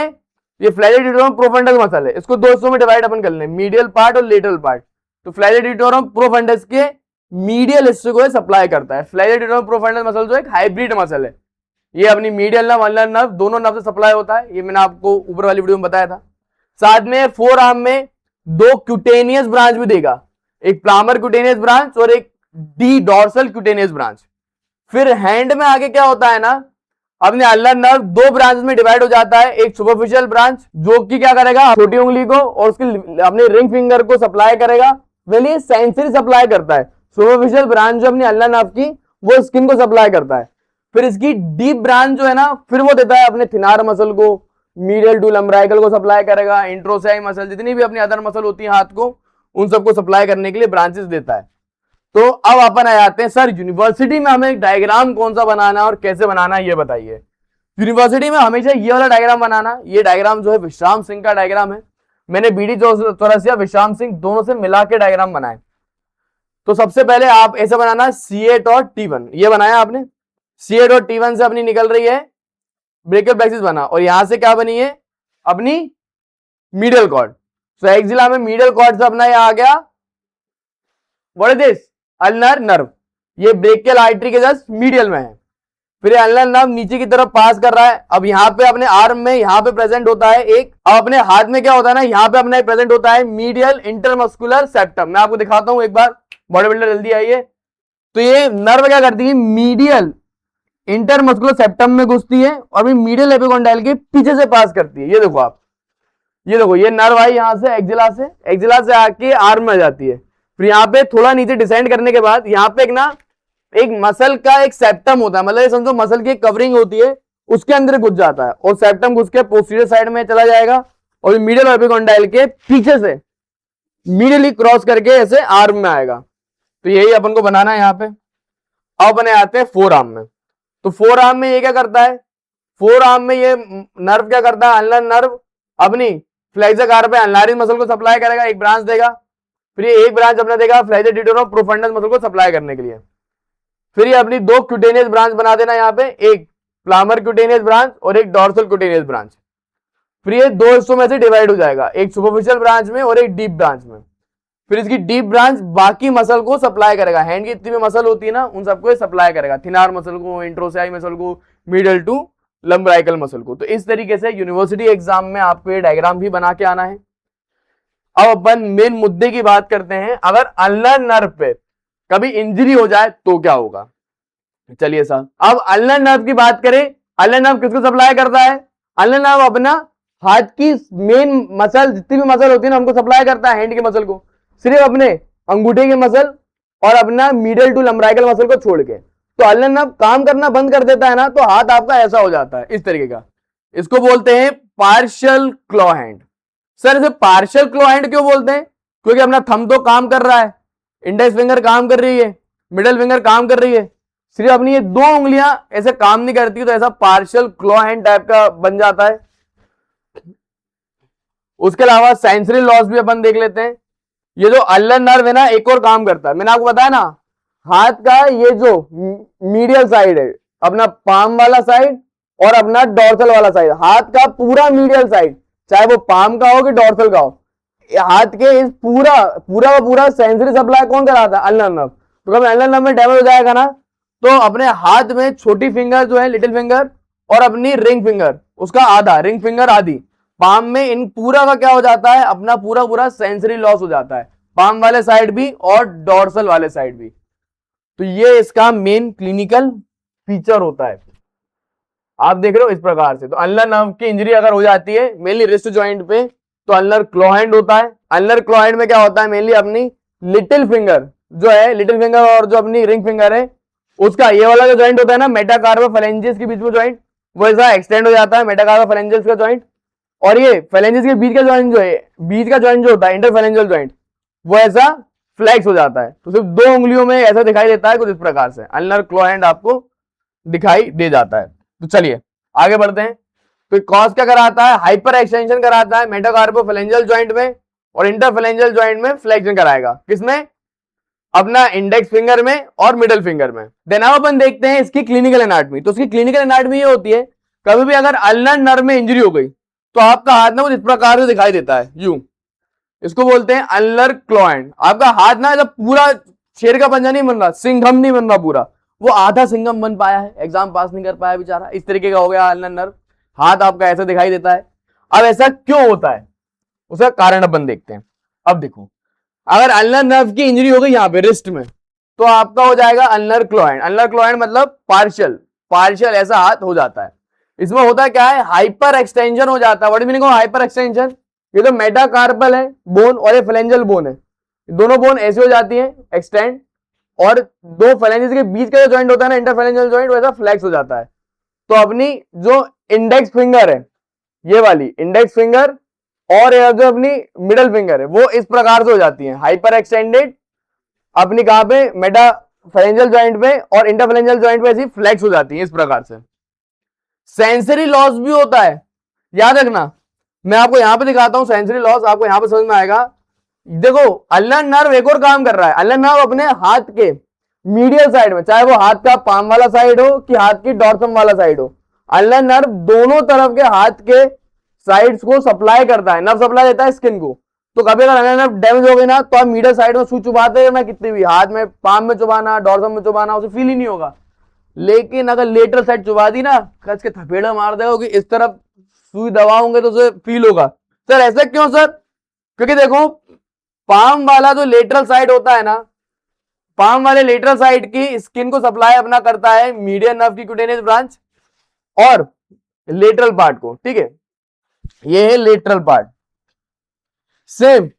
ये फ्लेक्सर डिटोरम प्रोफंडस मसल है, इसको दो हिस्सों में डिवाइड अपन कर लें, मीडियल पार्ट और लेटरल पार्ट। तो फ्लेक्सर डिटोरम प्रोफंडस के मीडियल हिस्से को सप्लाई करता है। फ्लेक्सर डिटोरम प्रोफंडस मसल जो एक हाइब्रिड मसल है, ये अपनी मीडियल नर्व अल्नर नर्व दोनों नर्व से सप्लाई होता है, ये मैंने आपको ऊपर वाली वीडियो में बताया था। साथ में फोर आर्म में दो क्यूटेनियस ब्रांच भी देगा, एक प्लामर क्यूटेनियस ब्रांच और एक डी डॉर्सल क्यूटेनियस ब्रांच। फिर हैंड में आगे क्या होता है ना, अपने अल्नर नर्व दो ब्रांच में डिवाइड हो जाता है, एक सुपरफिशियल ब्रांच जो कि क्या करेगा, छोटी उंगली को और उसकी अपने रिंग फिंगर को सप्लाई करेगा, वेली सेंसरी सप्लाई करता है। सुपरफिशियल ब्रांच जो अपनी अल्नर नर्व की, वो स्किन को सप्लाई करता है। फिर इसकी डीप ब्रांच जो है ना, फिर वो देता है अपने थिनार मसल को, मीडियल टू लंबराइकल को सप्लाई करेगा, इंट्रोसाई मसल, जितनी भी अपनी अदर मसल होती है हाथ को, उन सबको सप्लाई करने के लिए ब्रांचेस देता है। तो अब अपन आ जाते हैं, सर यूनिवर्सिटी में हमें डायग्राम कौन सा बनाना है और कैसे बनाना है, ये बताइए। यूनिवर्सिटी में हमेशा ये वाला डायग्राम बनाना, ये डायग्राम जो है विश्राम सिंह का डायग्राम है, मैंने बीडी चौरसिया विश्राम सिंह दोनों से मिला के डायग्राम बनाए। तो सबसे पहले आप ऐसे बनाना, C8 और T1, ये बनाया आपने, C8 और T1 से अपनी निकल रही है ब्रेकियल प्लेक्सिस बना, और यहां से क्या बनी है, अपनी मीडियल कॉर्ड। सो एक्सिला में मीडियल कॉर्ड से अपना ये आ गया, what is this, ulnar nerve, ये ब्रेकियल आर्टरी के जस्ट मीडियल में है। फिर अल्नर नर्व नीचे की तरफ पास कर रहा है। अब यहाँ पे अपने आर्म में यहाँ पे प्रेजेंट होता है एक, अब अपने हाथ में क्या होता है ना, यहाँ पे अपने प्रेजेंट होता है मीडियल इंटरमस्कुलर सेप्टम। मैं आपको दिखाता हूं एक बार, बॉडी बिल्डर जल्दी आइए। तो ये नर्व क्या करती है, मीडियल इंटरमस्कुलर सेप्टम में घुसती है और भी मीडियल एपिकोंडाइल के पीछे से पास करती है। ये देखो आप, ये देखो ये नर्व आई यहां से एक्जिला से आके आर्म में जाती है। फिर यहाँ पे थोड़ा नीचे डिसेंड करने के बाद यहाँ पे एक मसल का एक सेप्टम होता है, मतलब ये समझो मसल की एक कवरिंग होती है, उसके अंदर घुस जाता है और सेप्टम घुस के पोस्टीरियर साइड में चला जाएगा और मीडियल एपिकोंडाइल के पीछे से मीडियली क्रॉस करके ऐसे आर्म में आएगा। तो यही अपन को बनाना है यहाँ पे। अब अपने आते हैं फोर आर्म में। तो फोर आर्म में ये क्या करता है, फोर आर्म में ये नर्व क्या करता है, अल्नर नर्व अपनी फ्लेक्सर कार्प पे अल्नारिस मसल को सप्लाई करेगा, एक ब्रांच देगा। फिर ये एक ब्रांच अपने देगा फ्लेक्सर टिटोरम प्रोफंडस मसल को सप्लाई करने के लिए। फिर ये अपनी दो क्यूटेनियस ब्रांच बना देना यहाँ पे, एक प्लामर क्यूटेनियस ब्रांच और एक डॉर्सल क्यूटेनियस ब्रांच। फिर ये दो हिस्सों में से डिवाइड हो जाएगा, एक सुपरफिशियल ब्रांच में और एक डीप ब्रांच में। फिर इसकी डीप ब्रांच बाकी मसल को सप्लाई करेगा, हैंड की जितनी भी मसल होती है ना उन सबको सप्लाई करेगा, थिनार मसल को, इंट्रोसियाई मसल को, मीडियल टू लंबराइकल मसल को। तो इस तरीके से यूनिवर्सिटी एग्जाम में आपको ये डायग्राम भी बना के आना है। अब अपन मेन मुद्दे की बात करते हैं, अगर अल्नर नर्व पे कभी इंजरी हो जाए तो क्या होगा। चलिए साहब, अब अल्नर नर्व की बात करें, अल्नर नर्व किसको सप्लाई करता है, अल्नर नर्व अपना हाथ की मेन मसल, जितनी भी मसल होती है ना हमको सप्लाई करता है, हैंड की मसल को, सिर्फ अपने अंगूठे की मसल और अपना मीडियल टू लंबराइकल मसल को छोड़ के। तो अल्नर नर्व काम करना बंद कर देता है ना, तो हाथ आपका ऐसा हो जाता है इस तरीके का। इसको बोलते हैं पार्शियल क्लॉ हैंड। सर इसे पार्शियल क्लॉ हैंड क्यों बोलते हैं, क्योंकि अपना थंब तो काम कर रहा है, इंडेक्स फिंगर काम कर रही है, मिडिल फिंगर काम कर रही है, सिर्फ अपनी ये दो उंगलियां ऐसे काम नहीं करती, तो ऐसा पार्शियल क्लॉ हैंड टाइप का बन जाता है। उसके अलावा सेंसरी लॉस भी अपन देख लेते हैं। ये जो अल्नर नर्व है ना एक और काम करता है, मैंने आपको बताया ना, हाथ का ये जो मीडियल साइड है, अपना पाम वाला साइड और अपना डॉर्सल वाला साइड, हाथ का पूरा मीडियल साइड, चाहे वो पाम का हो कि डॉर्सल का हो, हाथ के इस पूरा सेंसरी सप्लाई कौन कराता है, अल्नर नर्व। तो कभी अल्नर नर्व में डैमेज हो जाएगा ना, तो अपने हाथ में छोटी फिंगर जो है लिटिल फिंगर और अपनी रिंग फिंगर उसका आधा, रिंग फिंगर आधी, पाम में इन पूरा का क्या हो जाता है, अपना पूरा सेंसरी लॉस हो जाता है, पाम वाले साइड भी और डॉर्सल वाले साइड भी। तो ये इसका मेन क्लिनिकल फीचर होता है, आप देख रहे हो इस प्रकार से। तो अल्नर नर्व की इंजरी अगर हो जाती है मेनली रिस्ट जॉइंट पे, तो अल्नर क्लॉ हैंड होता है। अल्नर क्लॉ हैंड में क्या होता है, मेनली अपनी लिटिल फिंगर जो है, लिटिल फिंगर और जो अपनी रिंग फिंगर है, उसका ये वाला जो जॉइंट होता है ना मेटाकार्पोफैलेंजिस के बीच में जॉइंट, वो ऐसा एक्सटेंड हो जाता है, मेटाकार्पोफैलेंजिस का जॉइंट। और ये फैलेंजिस के बीच का जॉइंट जो है, बीच का जॉइंट जो होता है इंटरफैलेंजियल जॉइंट, वो ऐसा फ्लेक्स हो जाता है। तो सिर्फ दो उंगलियों में ऐसा दिखाई देता है कुछ इस प्रकार से, अल्नर क्लॉ हैंड आपको दिखाई दे जाता है। तो चलिए आगे बढ़ते हैं। तो कॉज क्या कराता है, हाइपर एक्सटेंशन कराता है मेटाकार्पोफैलेंजियल जॉइंट में, और इंटरफैलेंजियल जॉइंट में फ्लेक्शन कराएगा, किसमें, अपना इंडेक्स फिंगर में और मिडिल फिंगर में। देन अब अपन देखते हैं इसकी क्लिनिकल एनाटॉमी। तो इसकी क्लिनिकल एनाटॉमी ये होती है, कभी भी अगर अल्नर नर्व में इंजरी हो गई तो आपका हाथ ना कुछ इस प्रकार से दिखाई देता है, यूं, इसको बोलते हैं अल्नर क्लॉ हैंड। आपका हाथ ना ऐसा पूरा शेर का पंजा नहीं बन रहा, सिंघम नहीं बन रहा पूरा, वो आधा सिंघम बन पाया है, एग्जाम पास नहीं कर पाया बेचारा, इस तरीके का हो गया अल्नर नर्व, हाथ आपका ऐसा दिखाई देता है। अब ऐसा क्यों होता है, उसका कारण अपन देखते हैं। अब देखो, अगर अल्नर नर्व की इंजरी हो गई यहाँ पे रिस्ट में, तो आपका हो जाएगा ulnar claw hand. Ulnar claw hand मतलब पार्शियल ऐसा हाथ हो जाता है। इसमें होता क्या है, हाइपर एक्सटेंशन हो जाता है। What meaning of hyper extension, ये तो मेटाकार्पल है बोन और ये फ्लेंजल बोन है, दोनों बोन ऐसे हो जाती है एक्सटेंड, और दो फ्लेंजेस के बीच का जो जॉइंट होता है ना इंटरफ्लेंजल जॉइंट, वैसा फ्लेक्स हो जाता है। तो अपनी जो इंडेक्स फिंगर है, ये वाली इंडेक्स फिंगर और ये जो अपनी मिडल फिंगर है, वो इस प्रकार से हो जाती है हाइपर एक्सटेंडेड, अपनी कहां पे, मेटाफेरेंजियल जॉइंट पे और इंटरफेरेंजियल जॉइंट पे ऐसी फ्लेक्स हो जाती है इस प्रकार से। सेंसरी लॉस भी होता है, याद रखना, मैं आपको यहां पे दिखाता हूं सेंसरी लॉस, आपको यहां पे समझ में आएगा। देखो अल्नर नर्व एक और काम कर रहा है, अल्नर नर्व अपने हाथ के मीडियल साइड में, चाहे वो हाथ का पाम वाला साइड हो कि हाथ की डॉर्सम वाला साइड हो, अल्नर नर्व दोनों तरफ के हाथ के साइड्स को सप्लाई करता है, नर्व सप्लाई देता है स्किन को। तो कभी अगर अल्नर नर्व डैमेज हो गई ना, तो आप मीडियल साइड में सुई चुभाते रहना, कितनी भी हाथ में, पाम में चुभाना, डॉर्सम में चुभाना, उसे फील ही नहीं होगा। लेकिन अगर लेटरल साइड चुबा दी ना, कस के थपेड़ा मार देगा कि इस तरफ सुई दबाओगे तो उसे फील होगा। सर ऐसा क्यों सर? क्योंकि देखो पाम वाला जो लेटरल साइड होता है ना, पाम वाले लेटरल साइड की स्किन को सप्लाई अपना करता है मीडियन नर्व की क्यूटेनियस ब्रांच और लेटरल पार्ट को, ठीक है, ये है लेटरल पार्ट। सेम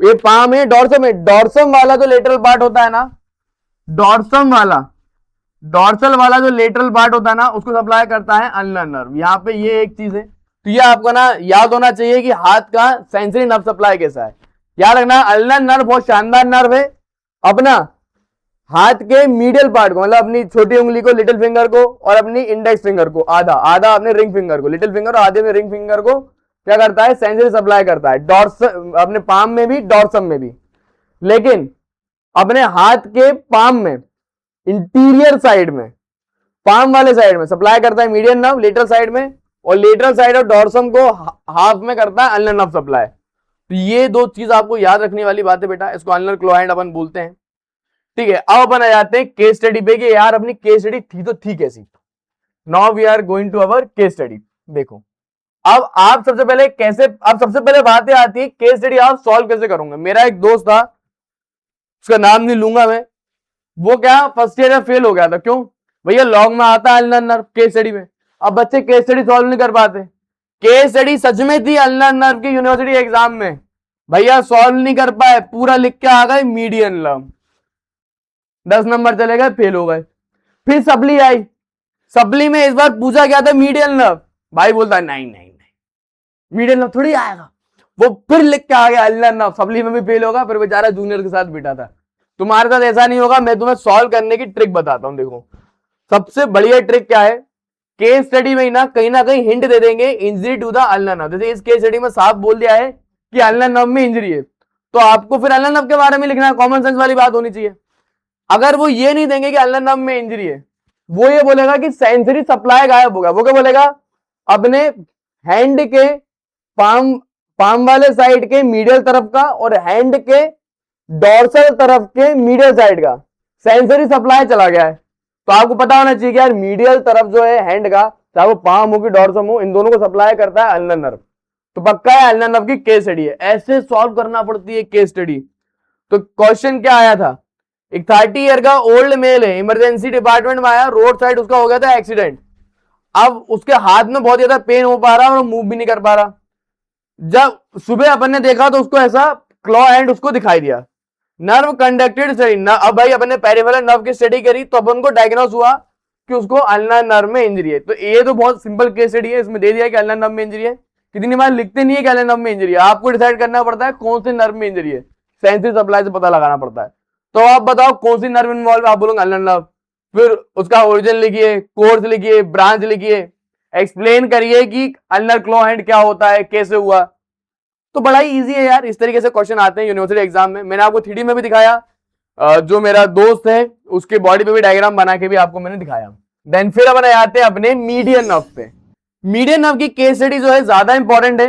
ये पाम है, डॉर्सम है, डॉर्सम वाला जो लेटरल पार्ट होता है ना, डॉर्सम वाला, डॉर्सल वाला जो लेटरल पार्ट होता है ना, उसको सप्लाई करता है अल्नर नर्व। यहाँ पे ये एक चीज है, तो ये आपको ना याद होना चाहिए कि हाथ का सेंसरी नर्व सप्लाई कैसा है। याद रखना अल्नर नर्व बहुत शानदार नर्व है, अपना हाथ के मीडियल पार्ट को, मतलब अपनी छोटी उंगली को, लिटिल फिंगर को, और अपनी इंडेक्स फिंगर को, आधा आधा अपने रिंग फिंगर को, लिटिल फिंगर और आधे में रिंग फिंगर को क्या करता है, सेंसरी सप्लाई करता है, डॉर्स अपने पाम में भी, डॉर्सम में भी। लेकिन अपने हाथ के पाम में इंटीरियर साइड में, पाम वाले साइड में सप्लाई करता है मीडियन नर्व लेटरल साइड में, और लेटरल साइड ऑफ डॉर्सम को हाफ में करता है अल्नर नर्व सप्लाई। तो ये दो चीज आपको याद रखने वाली बात है बेटा, इसको अल्नर क्लो हैंड अपन बोलते हैं, ठीक है। अब अपन आ जाते हैं केस स्टडी पे कि यार अपनी केस स्टडी थी तो थी कैसी। Now we are going to our case study. देखो अब आप सबसे पहले कैसे, अब सबसे पहले बातें आती है केस स्टडी आप सॉल्व कैसे करोगे। मेरा एक दोस्त था, उसका नाम नहीं लूंगा मैं, वो क्या फर्स्ट ईयर में फेल हो गया था। क्यों भैया? लॉन्ग में आता है अल्नर नर्व केस स्टडी में। अब बच्चे केस स्टडी सॉल्व नहीं कर पाते। केस स्टडी सच में थी अल्नर नर्व की यूनिवर्सिटी एग्जाम में, भैया सॉल्व नहीं कर पाए, पूरा लिख के आ गए मीडियन नर्व, 10 नंबर चले गए, फेल हो गए। फिर सप्ली आई, सप्ली में इस बार पूछा गया था मीडियन नर्व, भाई बोलता नहीं नहीं नहीं मीडियन नर्व थोड़ी आएगा, वो फिर लिख के आ गया अल्नर नर्व, सप्ली में भी फेल होगा, फिर बेचारा जूनियर के साथ बिठा था। तुम्हारे साथ ऐसा नहीं होगा, मैं तुम्हें सॉल्व करने की ट्रिक बताता हूं। देखो सबसे बढ़िया ट्रिक क्या है, केस स्टडी में ना कहीं हिंट दे देंगे injury to the ulnar nerve. जैसे इस केस स्टडी में साफ बोल दिया है कि अल्नर नर्व में इंजरी है, तो आपको फिर अल्नर नर्व के बारे में लिखना है, कॉमन सेंस वाली बात होनी चाहिए। अगर वो ये नहीं देंगे कि अल्नर नर्व में इंजरी है, वो ये बोलेगा कि सेंसरी सप्लाई गायब होगा। वो क्या बोलेगा? अपने हैंड के पाम वाले साइड के मीडियल तरफ का और हैंड के डॉर्सल तरफ के मीडियल साइड का सेंसरी सप्लाई चला गया है। तो आपको पता होना चाहिए कि यार मीडियल तरफ जो है हैंड का, चाहे वो पाम हो कि डॉर्सम हो, इन दोनों को सप्लाई करता है अल्नर नर्व। तो पक्का है अल्नर नर्व की केस स्टडी है। ऐसे सॉल्व करना पड़ती है केस स्टडी। तो क्वेश्चन क्या आया था, एक 30 ईयर का ओल्ड मेल है, इमरजेंसी डिपार्टमेंट में आया, रोड साइड उसका हो गया था एक्सीडेंट। अब उसके हाथ में बहुत ज्यादा पेन हो पा रहा और मूव भी नहीं कर पा रहा। जब सुबह अपन ने देखा तो उसको ऐसा क्लॉ हैंड उसको दिखाई दिया। नर्व कंडक्टेड स्टडी, अब भाई अपन ने पेरिफेरल नर्व की स्टडी करी तो अपन को डायग्नोस हुआ कि उसको अल्नर नर्व में इंजरी है। तो ये तो बहुत सिंपल केस स्टडी है, इसमें दे दिया कि अल्नर नर्व में इंजरी है। कितनी बार लिखते नहीं है कि अल्नर नर्व में इंजरी है, आपको डिसाइड करना पड़ता है कौन से नर्व में इंजरी है, सेंसरी सप्लाई से पता लगाना पड़ता है। तो आप बताओ कौन सी नर्व इन्वॉल्व, आप बोलोगे अल्नर नर्व, फिर उसका ओरिजिन लिखिए, कोर्स लिखिए, ब्रांच लिखिए, एक्सप्लेन करिए कि अल्नर क्लो हैंड क्या होता है, कैसे हुआ। तो बड़ा ही इजी है यार, इस तरीके से क्वेश्चन आते हैं यूनिवर्सिटी एग्जाम में। मैंने आपको 3D में भी दिखाया, जो मेरा दोस्त है उसके बॉडी पे भी डायग्राम बना के भी आपको मैंने दिखाया। देन फिर अपन आते हैं अपने मीडियन नर्व पे। मीडियन नर्व की केस स्टडी जो है ज्यादा इंपॉर्टेंट है,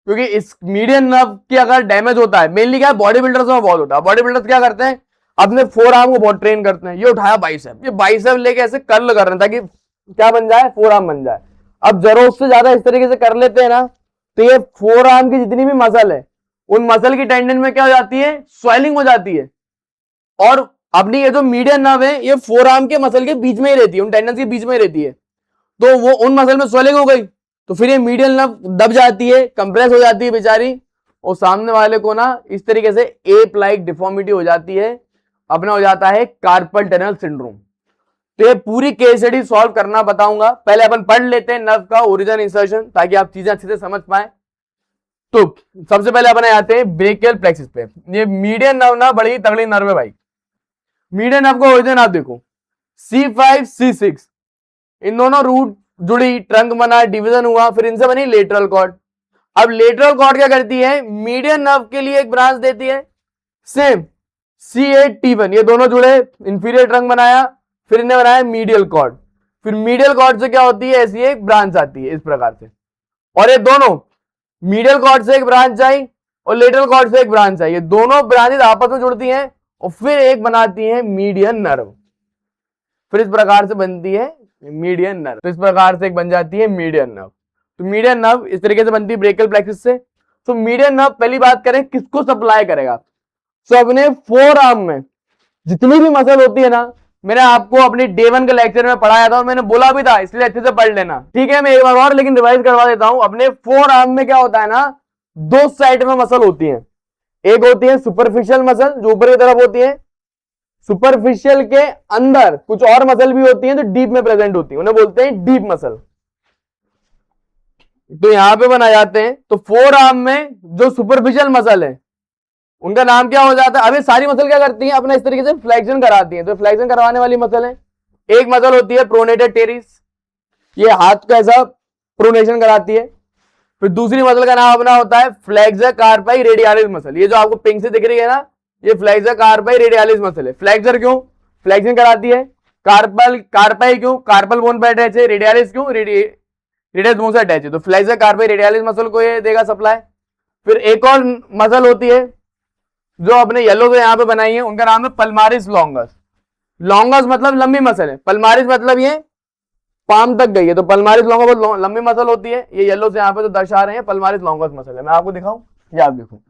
क्योंकि इस मीडियन नर्व की अगर डैमेज होता है, मेनली क्या है बॉडी बिल्डर्स में बहुत होता है। बॉडी बिल्डर्स क्या करते हैं, अपने फोर आर्म को बहुत ट्रेन करते हैं। ये उठाया बाइसेप, ये बाइसेप लेके ऐसे कर्ल कर रहे हैं ताकि क्या बन जाए, फोर आर्म बन जाए। अब जरूरत से ज्यादा इस तरीके से कर लेते हैं ना, तो ये फोर आर्म की जितनी भी मसल है, उन मसल की टेंडन में क्या हो जाती है, स्वेलिंग हो जाती है। और अपनी ये जो मीडियन नर्व है ये फोर आर्म के मसल के बीच में ही रहती है, उन टेंडन के बीच में ही रहती है। तो वो उन मसल में स्वेलिंग हो गई तो फिर ये मीडियन नर्व दब जाती है, कंप्रेस हो जाती है बेचारी, और सामने वाले को ना इस तरीके से एप लाइक डिफॉर्मिटी हो जाती है, अपना हो जाता है कार्पल टनल सिंड्रोम। तो ये पूरी केस स्टडी सॉल्व करना बताऊंगा। पहले अपन पढ़ लेते हैं नर्व का ओरिजिन इंसर्शन, ताकि आप चीजें अच्छे से समझ पाए। तो सबसे पहले अपन आते हैं ब्रेकियल प्लेक्सिस पे। ये मीडियन नर्व ना बड़ी तगड़ी नर्व है भाई। मीडियन नर्व का ओरिजिन आप देखो, C5 C6 इन दोनों रूट जुड़ी, ट्रंक बना, डिवीजन हुआ, फिर इनसे बनी लेटरल कॉर्ड। अब लेटरल कॉर्ड क्या करती है, मीडियन नर्व के लिए एक ब्रांच देती है, सेम C8 T1, ये दोनों जुड़े, इंफीरियर ट्रंक बनाया, फिर इन्हें बनाया मीडियल कॉर्ड। फिर मीडियल कॉर्ड से क्या होती है, ऐसी एक ब्रांच आती है इस प्रकार से। और ये दोनों मीडियल कॉर्ड से एक ब्रांच आई और लेटरल कॉर्ड से एक ब्रांच आई, ये दोनों ब्रांचेस आपस में जुड़ती हैं और फिर एक बनाती है मीडियन नर्व। फिर इस प्रकार से बनती है मीडियन नर्व। तो इस प्रकार से एक बन जाती है मीडियन नर्व। तो मीडियन नर्व इस तरीके से बनती है ब्रेकियल प्लेक्सिस से। तो मीडियन नर्व पहली बात करें किसको सप्लाई करेगा, तो अपने फोर आर्म में जितनी भी मसल होती है ना, मैंने आपको अपने डे 1 के लेक्चर में पढ़ाया था और मैंने बोला भी था, इसलिए अच्छे से पढ़ लेना, ठीक है। मैं एक बार और लेकिन रिवाइज करवा देता हूं। अपने फोर आर्म में क्या होता है ना, दो साइड में मसल होती है। एक होती है सुपरफिशियल मसल जो ऊपर की तरफ होती है, सुपरफिशियल के अंदर कुछ और मसल भी होती हैं जो डीप में प्रेजेंट होती है, उन्हें बोलते हैं डीप मसल। तो यहां पे बनाए जाते हैं। तो फोर आर्म में जो सुपरफिशियल मसल है उनका नाम क्या हो जाता है। अब ये सारी मसल क्या करती हैं, अपना इस तरीके से फ्लेक्शन कराती हैं। तो फ्लेक्शन करवाने वाली मसल है। एक मसल होती है प्रोनेटेड टेरिस, ये हाथ को ऐसा प्रोनेशन कराती है। फिर दूसरी मसल का नाम अपना होता है फ्लेक्सर कार्पाई रेडियालिस मसल। ये जो आपको पिंक से दिख रही है ना, ये फ्लेक्सर कार्पाई रेडियालिस मसल है। फ्लेक्सर क्यों, फ्लेक्शन कराती है। कार्पल कार्पाई क्यों, कार्पल बोन पर अटैच है। रेडियालिस क्यों, रेडियस बोन से अटैच है। तो फ्लेक्सर कार्पाई रेडियालिस मसल को ये देगा सप्लाई। फिर एक और मसल होती है जो अपने येलो से यहां पे बनाई है, उनका नाम है पल्मारिस लॉन्गस। लॉन्गस मतलब लंबी मसल है, पल्मारिस मतलब ये पाम तक गई है। तो पल्मारिस लॉन्गस बहुत लंबी मसल होती है। ये येलो से यहां पे जो दर्शा रहे हैं पल्मारिस लॉन्गस मसल है। मैं आपको दिखाऊं, ये आप देखो,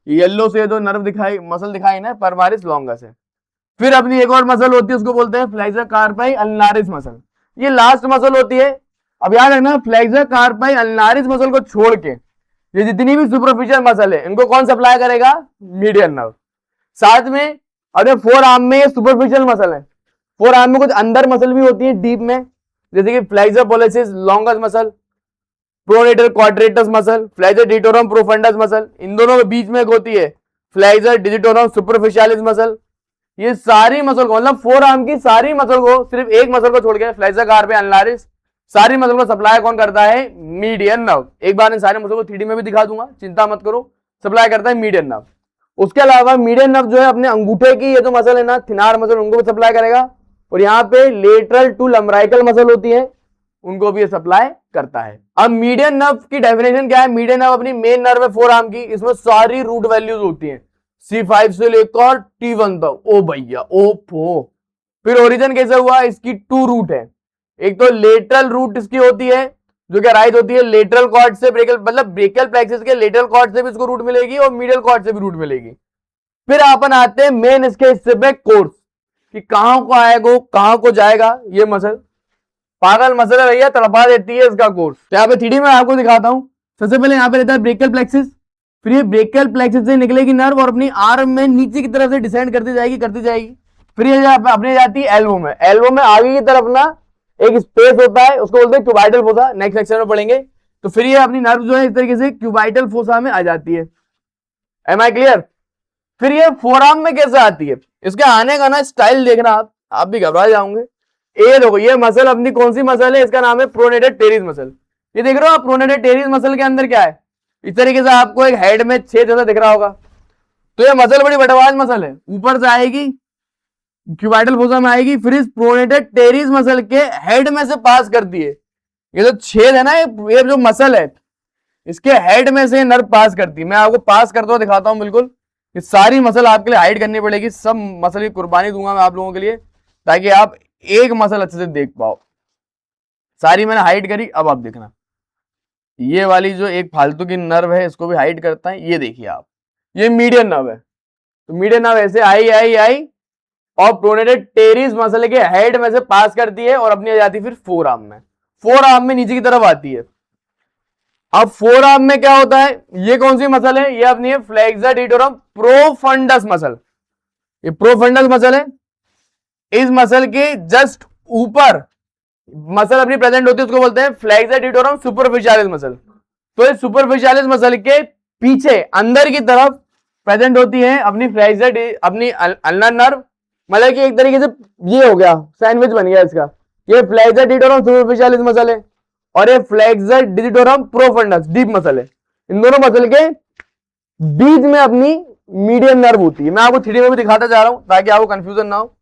येलो से जो नर्व दिखाई मसल दिखाई ना, पल्मारिस लॉन्गस है। फिर अपनी एक और मसल होती है, उसको बोलते हैं फ्लेक्सर कार्पाई अल्नारिस मसल। ये लास्ट मसल होती है। अब याद रखना, फ्लेक्सर कार्पाई अल्नारिस मसल को छोड़ के ये जितनी भी सुपरफिशियल मसल है इनको कौन सप्लाई करेगा, मीडियन नर्व। साथ में अरे फोर आर्म में सुपरफिशियल मसल है, फोर आर्म में कुछ अंदर मसल भी होती है डीप में, जैसे कि flexor pollicis longus muscle, pronator quadratus muscle, flexor digitorum profundus muscle. इन दोनों के बीच में एक होती है फ्लेक्सर डिजिटोरम सुपरफिशियलिस मसल। ये सारी मसल को, मतलब फोर आर्म की सारी मसल को, सिर्फ एक मसल को छोड़ के फ्लेक्सर कार्पाई अल्नारिस, सारी मसल को सप्लाई कौन करता है, मीडियन नर्व। एक बार इन सारे मसल को 3D में भी दिखा दूंगा, चिंता मत करो, सप्लाई करता है मीडियन नर्व। उसके अलावा मीडियन नर्व जो है अपने अंगूठे की ये जो मसल है ना, थिनार मसल, उनको भी सप्लाई करेगा। और यहाँ पे लेटरल टू लंबराइकल मसल होती है, उनको भी ये सप्लाई करता है। अब मीडियन नर्व की डेफिनेशन क्या है, मीडियन नर्व अपनी मेन नर्व है फोर आर्म की, इसमें सारी रूट वैल्यूज होती है C5 से लेकर T1 तक। ओ भैया ओपो। फिर ओरिजिन कैसे हुआ, इसकी 2 रूट है। एक तो लेटरल रूट इसकी होती है जो कि राइज होती है लेटरल कॉर्ड से, ब्रेकियल मतलब ब्रेकियल प्लेक्सिस के लेटरल कॉर्ड से भी इसको रूट मिलेगी और मीडियल कॉर्ड से भी रूट मिलेगी। फिर अपन आते हैं मेन इसके हिस्से पे, कोर्स, कि कहां को आएगा कहां को जाएगा ये मसल। पागल मसल है भैया, तड़पा देती है इसका कोर्स। तो यहाँ पे 3D में आपको दिखाता हूं। सबसे पहले यहाँ पे रहता है ब्रेकियल प्लेक्सिस, फिर ये ब्रेकियल प्लेक्सिस से निकलेगी नर्व और अपनी आर्म में नीचे की तरफ से डिसेंड करती जाएगी। फिर ये अपने जाती है एल्बो में। एल्बो में आगे की तरफ ना एक स्पेस होता है, उसको बोलते हैं क्यूबाइटल फोसा, नेक्स्ट सेक्शन में पढ़ेंगे। तो फिर ये अपनी नर्व जो है इस तरीके से क्यूबाइटल फोसा में आ जाती है। Am I clear. फिर ये फोरआर्म में कैसे आती है, इसके आने का ना स्टाइल देखना, आप भी घबरा जाओगे। ये देखो, ये मसल अपनी कौन सी मसल है, इसका नाम है प्रोनेटेड टेरिस मसल। ये देख रहे हो आप, प्रोनेटेड टेरिस मसल के अंदर क्या है, इस तरीके से आपको एक हेड में छेद जैसा दिख रहा होगा। तो ये मसल बड़ी बटवाज मसल है, ऊपर से आएगी क्यूबाइटल फोसा में आएगी, फिर इस प्रोनेटेड टेरिस मसल के हेड में से पास करती है। ये जो छेद है ना, ये जो मसल है इसके हेड में से नर्व पास करती है। मैं आपको पास करता हुआ दिखाता हूं बिल्कुल। ये सारी मसल आपके लिए हाइड करनी पड़ेगी, सब मसल की कुर्बानी दूंगा मैं आप लोगों के लिए, ताकि आप एक मसल अच्छे से देख पाओ। सारी मैंने हाइड करी, अब आप देखना। ये वाली जो एक फालतू की नर्व है इसको भी हाइड करता है। ये देखिए आप, ये मीडियन नर्व है। तो मीडियन नर्व ऐसे आई और प्रोनेटेड टेरिस मसल के हेड में से पास करती है और अपनी आ जाती है फिर फोर आर्म में। फोर आर्म में नीचे की तरफ आती है। अब फोर आर्म में क्या होता है, ये कौन सी मसल है, ये अपनी है फ्लेक्सर डिटोरम प्रोफंडस मसल। ये प्रोफंडस मसल है। इस मसल के जस्ट ऊपर मसल अपनी प्रेजेंट होती है, उसको बोलते हैं फ्लेक्सर डिटोरम सुपरफिशियलिस मसल। तो इस सुपरफिशियलिस मसल के पीछे अंदर की तरफ प्रेजेंट होती है अपनी फ्लेक्सर अपनी अल्नर नर्व। मतलब कि एक तरीके से ये हो गया, सैंडविच बन गया इसका। ये फ्लेक्सर डिटोरम सुपरफिशियलिस मसल है और ये flexor digitorum profundis deep muscle है। इन दोनों मसल के बीच में अपनी मीडियन नर्व होती है। मैं आपको 3D में भी दिखाता जा रहा हूं ताकि आपको कंफ्यूजन ना हो,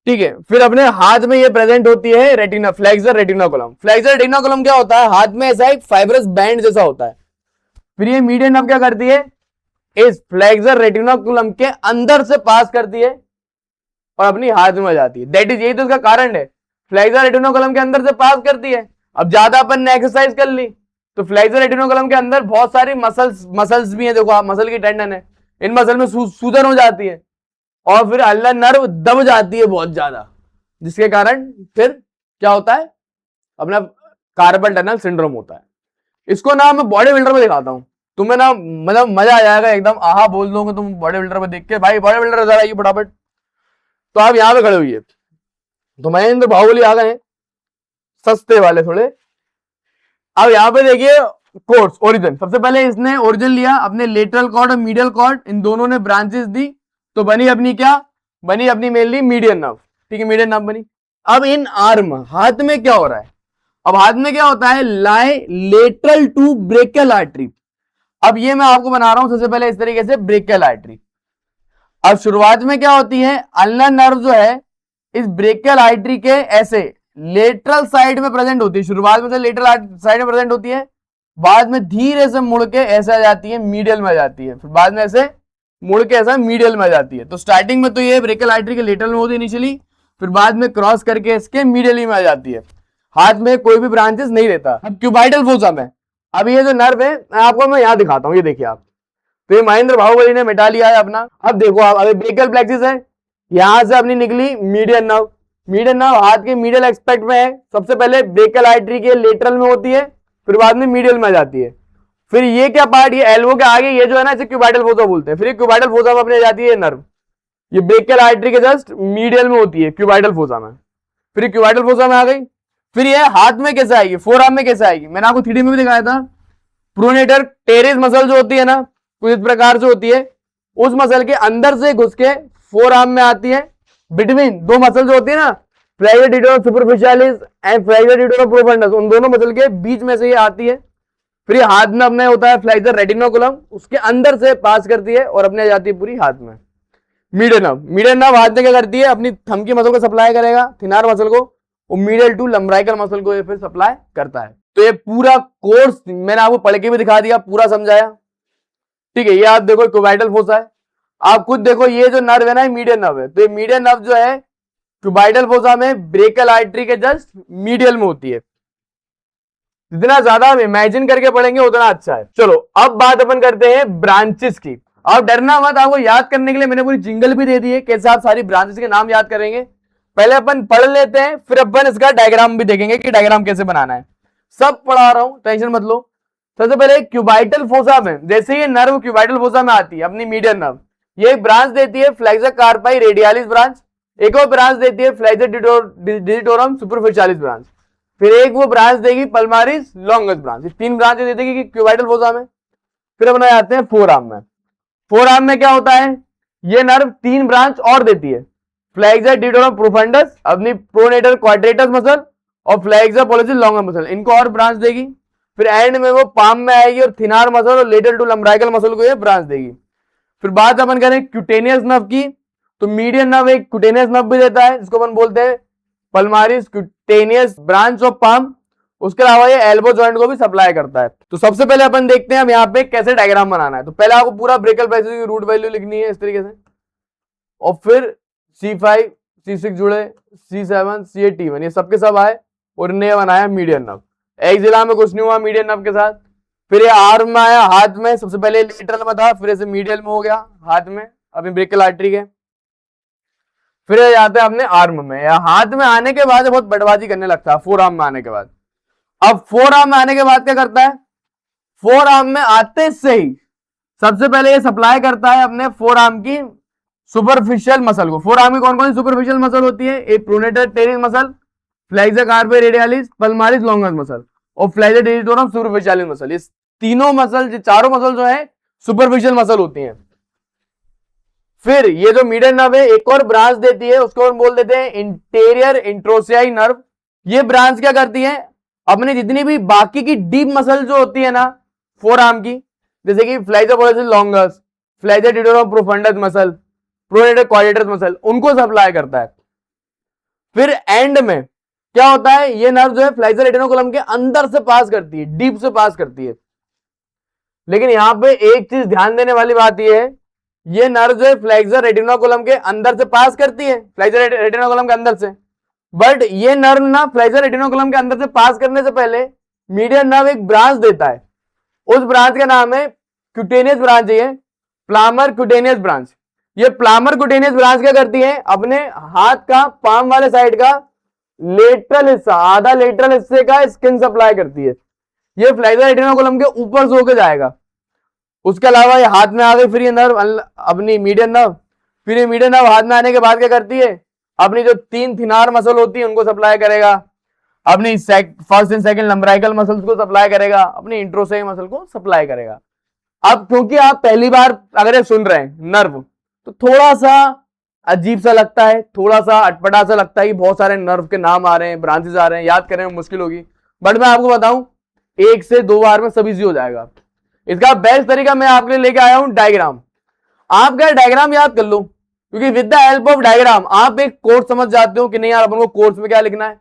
ठीक है। फिर अपने हाथ में ये प्रेजेंट होती है retina, flexor retinaculum. Flexor retinaculum क्या होता है, हाथ में ऐसा एक फाइब्रस बैंड जैसा होता है। फिर ये मीडियन नर्व क्या करती है, इस फ्लेक्सर रेटिनाकुलम के अंदर से पास करती है और अपनी हाथ में आ जाती है। दैट इज, यही तो इसका कारण है, फ्लेक्सर रेटिनोकलम के अंदर से पास करती है। अब ज्यादा अपन ने एक्सरसाइज कर ली तो फ्लेक्सर रेटिनोकलम के अंदर बहुत सारी मसल्स भी हैं, देखो आप, मसल की टेंडन है, इन मसल में सूजन हो जाती है और फिर अल्नर नर्व दब जाती है बहुत ज्यादा, जिसके कारण फिर क्या होता है, अपना कार्पल टनल सिंड्रोम होता है। इसको ना मैं बॉडी बिल्डर में दिखाता हूं, तुम्हें ना मतलब मजा आ जाएगा एकदम, आहा बोल दोगे तुम बॉडी बिल्डर में देख के, भाई बॉडी बिल्डर जरा आइए फटाफट। तो आप यहाँ पे खड़े हुई है, तो महेंद्र बाहुबली आ गए हैं, सस्ते वाले थोड़े। अब यहाँ पे देखिए कोर्स ओरिजिन, सबसे पहले इसने ओरिजिन लिया, अपने लेटरल कॉर्ड और मीडियल कॉर्ड इन दोनों ने ब्रांचेस दी, तो बनी अपनी क्या, बनी अपनी मेनली मीडियन नर्व, ठीक है, मीडियन नर्व बनी। अब इन आर्म, हाथ में क्या हो रहा है, अब हाथ में क्या होता है, लाई लेटरल टू ब्रेकियल आर्टरी। अब ये मैं आपको बना रहा हूं सबसे पहले इस तरीके से ब्रेकियल आर्टरी। अब शुरुआत में क्या होती है, अल्नर नर्व जो है इस ब्रेकियल आर्टरी के ऐसे लेटरल साइड में प्रेजेंट होती है, शुरुआत में से लेटरल साइड में प्रेजेंट होती है, बाद में धीरे से मुड़ के ऐसे आ जाती है, मीडियल में आ जाती है, फिर बाद में ऐसे मुड़ के ऐसा मीडियल में आ जाती है। तो स्टार्टिंग में तो ये ब्रेकियल आर्टरी के लेटरल में होती है इनिशियली, फिर बाद में क्रॉस करके इसके मीडियली में आ जाती है। हाथ में कोई भी ब्रांचेस नहीं रहता। अब क्यूबाइटल फोसा में, अब ये जो नर्व है आपको मैं यहां दिखाता हूं, ये देखिए आप, तो ये महेंद्र बाहुबली ने मिटा लिया है अपना। अब देखो आप, अभी ब्रेकियल प्लेक्सिस है, यहां से अपनी निकली मीडियन नर्व, मीडियन नर्व हाथ के मीडियल एक्सपेक्ट में है, सबसे पहले ब्रेकियल आर्टरी के लेटरल में होती है, फिर बाद में मीडियल में आ जाती है। फिर ये क्या पार्ट, ये एल्बो के आगे ये जो है ना, इसे क्यूबाइटल फोसा बोलते हैं। फिर ये क्यूबाइटल फोसा में अपनी आ जाती है नर्व, ये ब्रेकियल आर्टरी के जस्ट मीडियल में होती है क्यूबाइटल फोसा में, फिर क्यूबाइटल फोसा में आ गई। फिर ये हाथ में कैसे आएगी, फोर आर्म में कैसे आएगी, मैंने आपको 3D में भी दिखाया था। प्रोनेटर टेरेस मसल जो होती है ना, कुछ इस प्रकार से होती है, उस मसल के अंदर से घुस के फोर आर्म में आती है, बिटवीन दो मसल जो होती है ना, flexor digitorum superficialis and flexor digitorum profundus, उन दोनों मसल के बीच में से ये आती है। फिर ये हाथ में अपने होता है फ्लेक्सर रेटिनोकुलम, उसके अंदर से पास करती है और अपने आ जाती है पूरी हाथ में। मीडियन नर्व, मीडियन नर्व हाथ में क्या करती है, अपनी थंब की मसल को सप्लाई करेगा, थिनार मसल को, वो मीडियल टू लंबराइकल मसल को ये फिर सप्लाई करता है। तो ये पूरा कोर्स मैंने आपको पढ़ के भी दिखा दिया, पूरा समझाया, ठीक है। ये आप देखो क्यूबाइटल फोसा है, आप खुद देखो ये जो नर्व है ना, मीडियन नर्व है, तो ये मीडियन नर्व जो है क्यूबाइटल फोसा में ब्रेकियल आर्टरी के जस्ट मीडियल में होती है। जितना ज्यादा हम इमेजिन करके पढ़ेंगे उतना अच्छा है। चलो अब बात अपन करते हैं ब्रांचेस की। आप डरना मत, आपको याद करने के लिए मैंने पूरी जिंगल भी दे दी है, कैसे आप सारी ब्रांचेस के नाम याद करेंगे। पहले अपन पढ़ लेते हैं, फिर अपन इसका डायग्राम भी देखेंगे कि डायग्राम कैसे बनाना है। सब पढ़ा रहा हूं, टेंशन मत लो। सबसे पहले क्यूबाइटल फोसा में, जैसे ये नर्व क्यूबाइटल फोसा में आती है, अपनी मीडियन नर्व, ये एक ब्रांच देती है फ्लेक्सर कार्पाई रेडियालिस ब्रांच, एक और ब्रांच देती है फ्लेक्सर डिजिटोरम सुपरफिशियलिस ब्रांच, फिर एक वो ब्रांच देगी पल्मारिस लॉन्गस ब्रांच। ये 3 ब्रांच दे देगी क्यूबाइटल फोसा में। फिर अपन आते हैं फोर आर्म में। फोर आर्म में क्या होता है, ये नर्व 3 ब्रांच और देती है, फ्लेक्सर डिजिटोरम प्रोफंडस, अपनी प्रोनेटर क्वाड्रेटस मसल, और फ्लेक्सर पोलिसिस लॉन्गस मसल, इनको और ब्रांच देगी। फिर एंड में वो पाम में आएगी और थिनार मसल और लेटर टू लंबराइकल मसल को ये ब्रांच देगी। फिर बात अपन करें क्यूटेनियस नर्व की, तो मीडियन नर्व एक क्यूटेनियस नर्व भी देता है, जिसको अपन बोलते हैं पल्मारिस क्यूटेनियस ब्रांच ऑफ पाम। उसके अलावा ये एल्बो जॉइंट को भी सप्लाई करता है। तो सबसे पहले अपन देखते हैं हम यहाँ पे कैसे डायग्राम बनाना है। तो पहले आपको पूरा ब्रेकियल प्लेक्सिस की रूट वैल्यू लिखनी है इस तरीके से, और फिर C5 C6 जुड़े, C7 C8 T1, ये सबके सब आए और इन्हें बनाया मीडियन नर्व। एक जिला में कुछ नहीं हुआ मीडियन नर्व के साथ। फिर ये आर्म में आया, हाथ में, सबसे पहले लेटरल में था, फिर ऐसे मीडियल में हो गया हाथ में, अपनी ब्रेकियल आर्टरी के। फिर जाते हैं अपने आर्म में, या हाथ में आने के बाद बहुत बटबाजी करने लगता है फोर आर्म में आने के बाद। अब फोर आर्म में आने के बाद क्या करता है, फोर आर्म में आते से ही सबसे पहले ये सप्लाई करता है अपने फोर आर्म की सुपरफिशियल मसल को। फोर आर्म की कौन कौन सी सुपरफिशियल मसल होती है, एक pronator teres muscle, flexor carpi radialis, palmaris longus muscle और फ्लेक्सर डिजिटोरम सुपरफिशियलिस मसल। ये तीनों मसल, चारों मसल जो है सुपरफिशियल मसल होती हैं। फिर ये जो मीडियन नर्व है एक और ब्रांच देती है, उसको हम बोल देते हैं इंटीरियर इंट्रोसियाई नर्व। ये ब्रांच क्या करती है, अपने जितनी भी बाकी की डीप मसल जो होती है ना फोर आर्म की, जैसे कि flexor policies longus, flexor digitorum profundis muscle, pronator quadratus muscle, उनको सप्लाई करता है। फिर एंड में क्या होता है, ये नर्व जो है फ्लेक्सर रेटिनोकुलम के अंदर से पास करती है, डीप से पास करती है। लेकिन यहां पे एक चीज ध्यान देने वाली बात यह है, ये नर्व जो है फ्लेक्सर रेटिनोकुलम के अंदर से पास करती है, फ्लेक्सर रेटिनोकुलम के अंदर से। बट ये नर्व ना फ्लेक्सर रेटिनोकुलम के अंदर से पास करने से पहले मीडियन नर्व एक ब्रांच देता है, उस ब्रांच का नाम है क्यूटेनियस ब्रांच। ये प्लामर क्यूटेनियस ब्रांच। ये प्लामर क्यूटेनियस ब्रांच क्या करती है, अपने हाथ का पाम वाले साइड का लेटरल हिस्सा, आधा लेटरल हिस्से का स्किन सप्लाई करती है। ये फ्लेक्सर रेटिनोकुलम के ऊपर से होकर जाएगा। उसके अलावा ये हाथ में आ गई फिर ये नर्व अपनी मीडियन नर्व। फिर ये मीडियन नर्व हाथ में आने के बाद क्या करती है, अपनी जो 3 थिनार मसल होती है उनको सप्लाई करेगा, अपनी फर्स्ट एंड सेकंड लंबराइकल मसल्स को सप्लाई करेगा, अपनी इंट्रोसेक मसल को सप्लाई करेगा। अब क्योंकि आप पहली बार अगर ये सुन रहे हैं नर्व, तो थोड़ा सा अजीब सा लगता है, थोड़ा सा अटपटा सा लगता है कि बहुत सारे नर्व के नाम आ रहे हैं, ब्रांचेस आ रहे हैं, याद करने में मुश्किल होगी। बट मैं आपको बताऊं 1 से 2 बार में सब इजी हो जाएगा। इसका बेस्ट तरीका मैं आपके लिए लेके आया हूं डायग्राम। आप क्या डायग्राम याद कर लो, क्योंकि with the help of diagram आप एक कोर्स समझ जाते हो कि नहीं यार अपन को कोर्स में क्या लिखना है,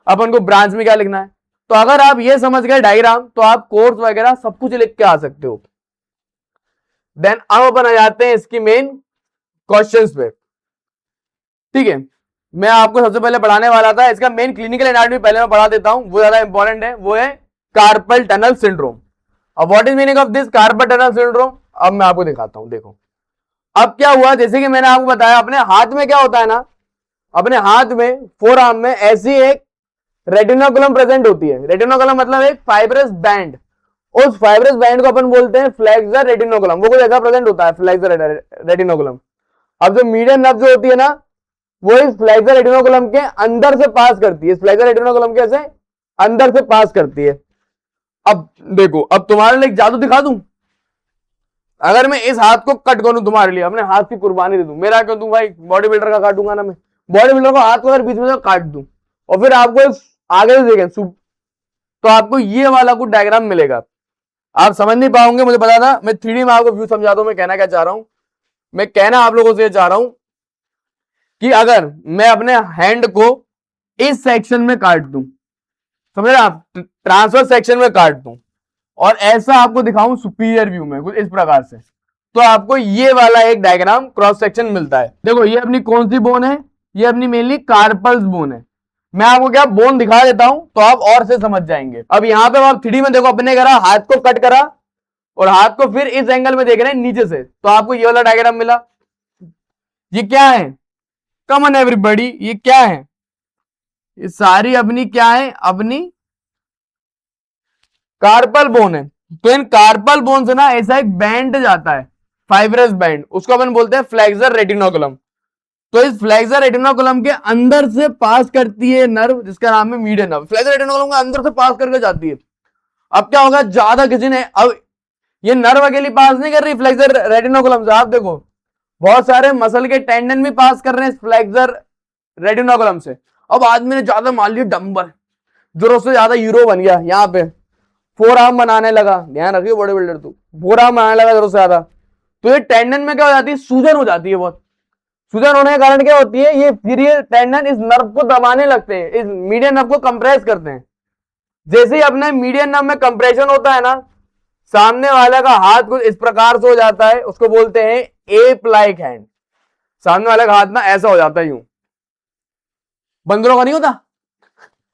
अपन को ब्रांच में क्या लिखना है। तो अगर आप ये समझ गए डायग्राम, तो आप कोर्स वगैरह सब कुछ लिख के आ सकते हो। देन अब अपन आ जाते हैं इसकी मेन क्वेश्चंस पे। ठीक है, मैं आपको सबसे पहले पढ़ाने वाला था इसका मेन क्लिनिकल एनाटॉमी, पहले मैं पढ़ा देता हूं, वो ज्यादा इंपॉर्टेंट है। वो है कार्पल टनल सिंड्रोम। अब what is meaning of this carpal tunnel syndrome, अब मैं आपको दिखाता हूं। देखो अब क्या हुआ, जैसे कि मैंने आपको बताया अपने हाथ में क्या होता है ना, अपने हाथ में फोर आर्म में ऐसी एक रेटिनोकुलम प्रेजेंट होती है। रेटिनोकुलम मतलब एक फाइब्रस बैंड। उस फाइब्रस बैंड को अपन बोलते हैं फ्लेक्सर रेटिनोकुलम। वो कुछ ऐसा प्रेजेंट होता है फ्लेक्सर रेटिनोकुलम। अब जो मीडियन नर्व जो होती है ना, वो इस फ्लेक्सर रेटिनोकुलम के अंदर से पास करती है, इस फ्लेक्सर रेटिनोकुलम के से अंदर से पास करती है। अब देखो, अब तुम्हारे लिए जादू दिखा दूं। अगर मैं इस हाथ को कट करूं तुम्हारे लिए, अपने हाथ की कुर्बानी दे दूं, मेरा क्यों दूं भाई, बॉडी बिल्डर का काटूंगा ना मैं। बॉडी बिल्डर को हाथ को अगर बीच में से काट दूं और फिर आपको आगे से देखें तो आपको ये वाला कुछ डायग्राम मिलेगा। आप समझ नहीं पाओगे, मुझे पता था। मैं 3D में आपको व्यू समझाता हूं। मैं कहना क्या चाह रहा हूं, मैं कहना आप लोगों से चाह रहा हूं कि अगर मैं अपने हैंड को इस सेक्शन में काट दूं, समझ रहे आप, ट्रांसफर सेक्शन में काट दूं और ऐसा आपको दिखाऊं सुपीरियर व्यू में कुछ इस प्रकार से, तो आपको ये वाला एक डायग्राम क्रॉस सेक्शन मिलता है। देखो ये अपनी कौन सी बोन है, ये अपनी मेनली कार्पल्स बोन है। मैं आपको क्या बोन दिखा देता हूं तो आप और से समझ जाएंगे। अब यहां पे आप 3D में देखो, अपने करा हाथ को कट करा और हाथ को फिर इस एंगल में देख रहे हैं नीचे से, तो आपको ये वाला डायग्राम मिला। ये क्या है, कम ऑन एवरीबॉडी, ये क्या है, ये सारी अपनी क्या है, अपनी कार्पल बोन है। तो इन कार्पल बोन से ना ऐसा एक बैंड जाता है, फाइब्रस बैंड, उसको अपन बोलते हैं फ्लेक्सर रेटिनोकुलम। तो इस फ्लेक्सर रेटिनोकुलम के अंदर से पास करती है नर्व जिसका नाम है मीडियन नर्व। फ्लेक्सर रेटिनोकुलम के अंदर से पास करके जाती है। अब क्या होगा, ज्यादा किसी ने, अब ये नर्व अकेली पास नहीं कर रही फ्लेक्सर रेटिनोकुलम से, आप देखो बहुत सारे मसल के टेंडन भी पास कर रहे हैं फ्लेक्सर रेटिनोकुलम से। अब आदमी ने ज्यादा मान लिया डंबल, जरूरत से ज्यादा हीरो बन गया, यहाँ पे फोर आर्म बनाने लगा, ध्यान रखियो बॉडी बिल्डर, तू फोर आर्म बनाने लगा जरूरत से ज्यादा, तो ये टेंडन में क्या हो जाती है, सूजन हो जाती है बहुत। सूजन होने के कारण क्या होती है, ये फिर ये टेंडन इस नर्व को दबाने लगते हैं, इस मीडियन नर्व को कंप्रेस करते हैं। जैसे ही अपने मीडियन नर्व में कंप्रेशन होता है ना, सामने वाले का हाथ कुछ इस प्रकार से हो जाता है, उसको बोलते हैं एप लाइक हैंड। सामने वाले का हाथ ना ऐसा हो जाता है, यूं। बंदरों का नहीं होता,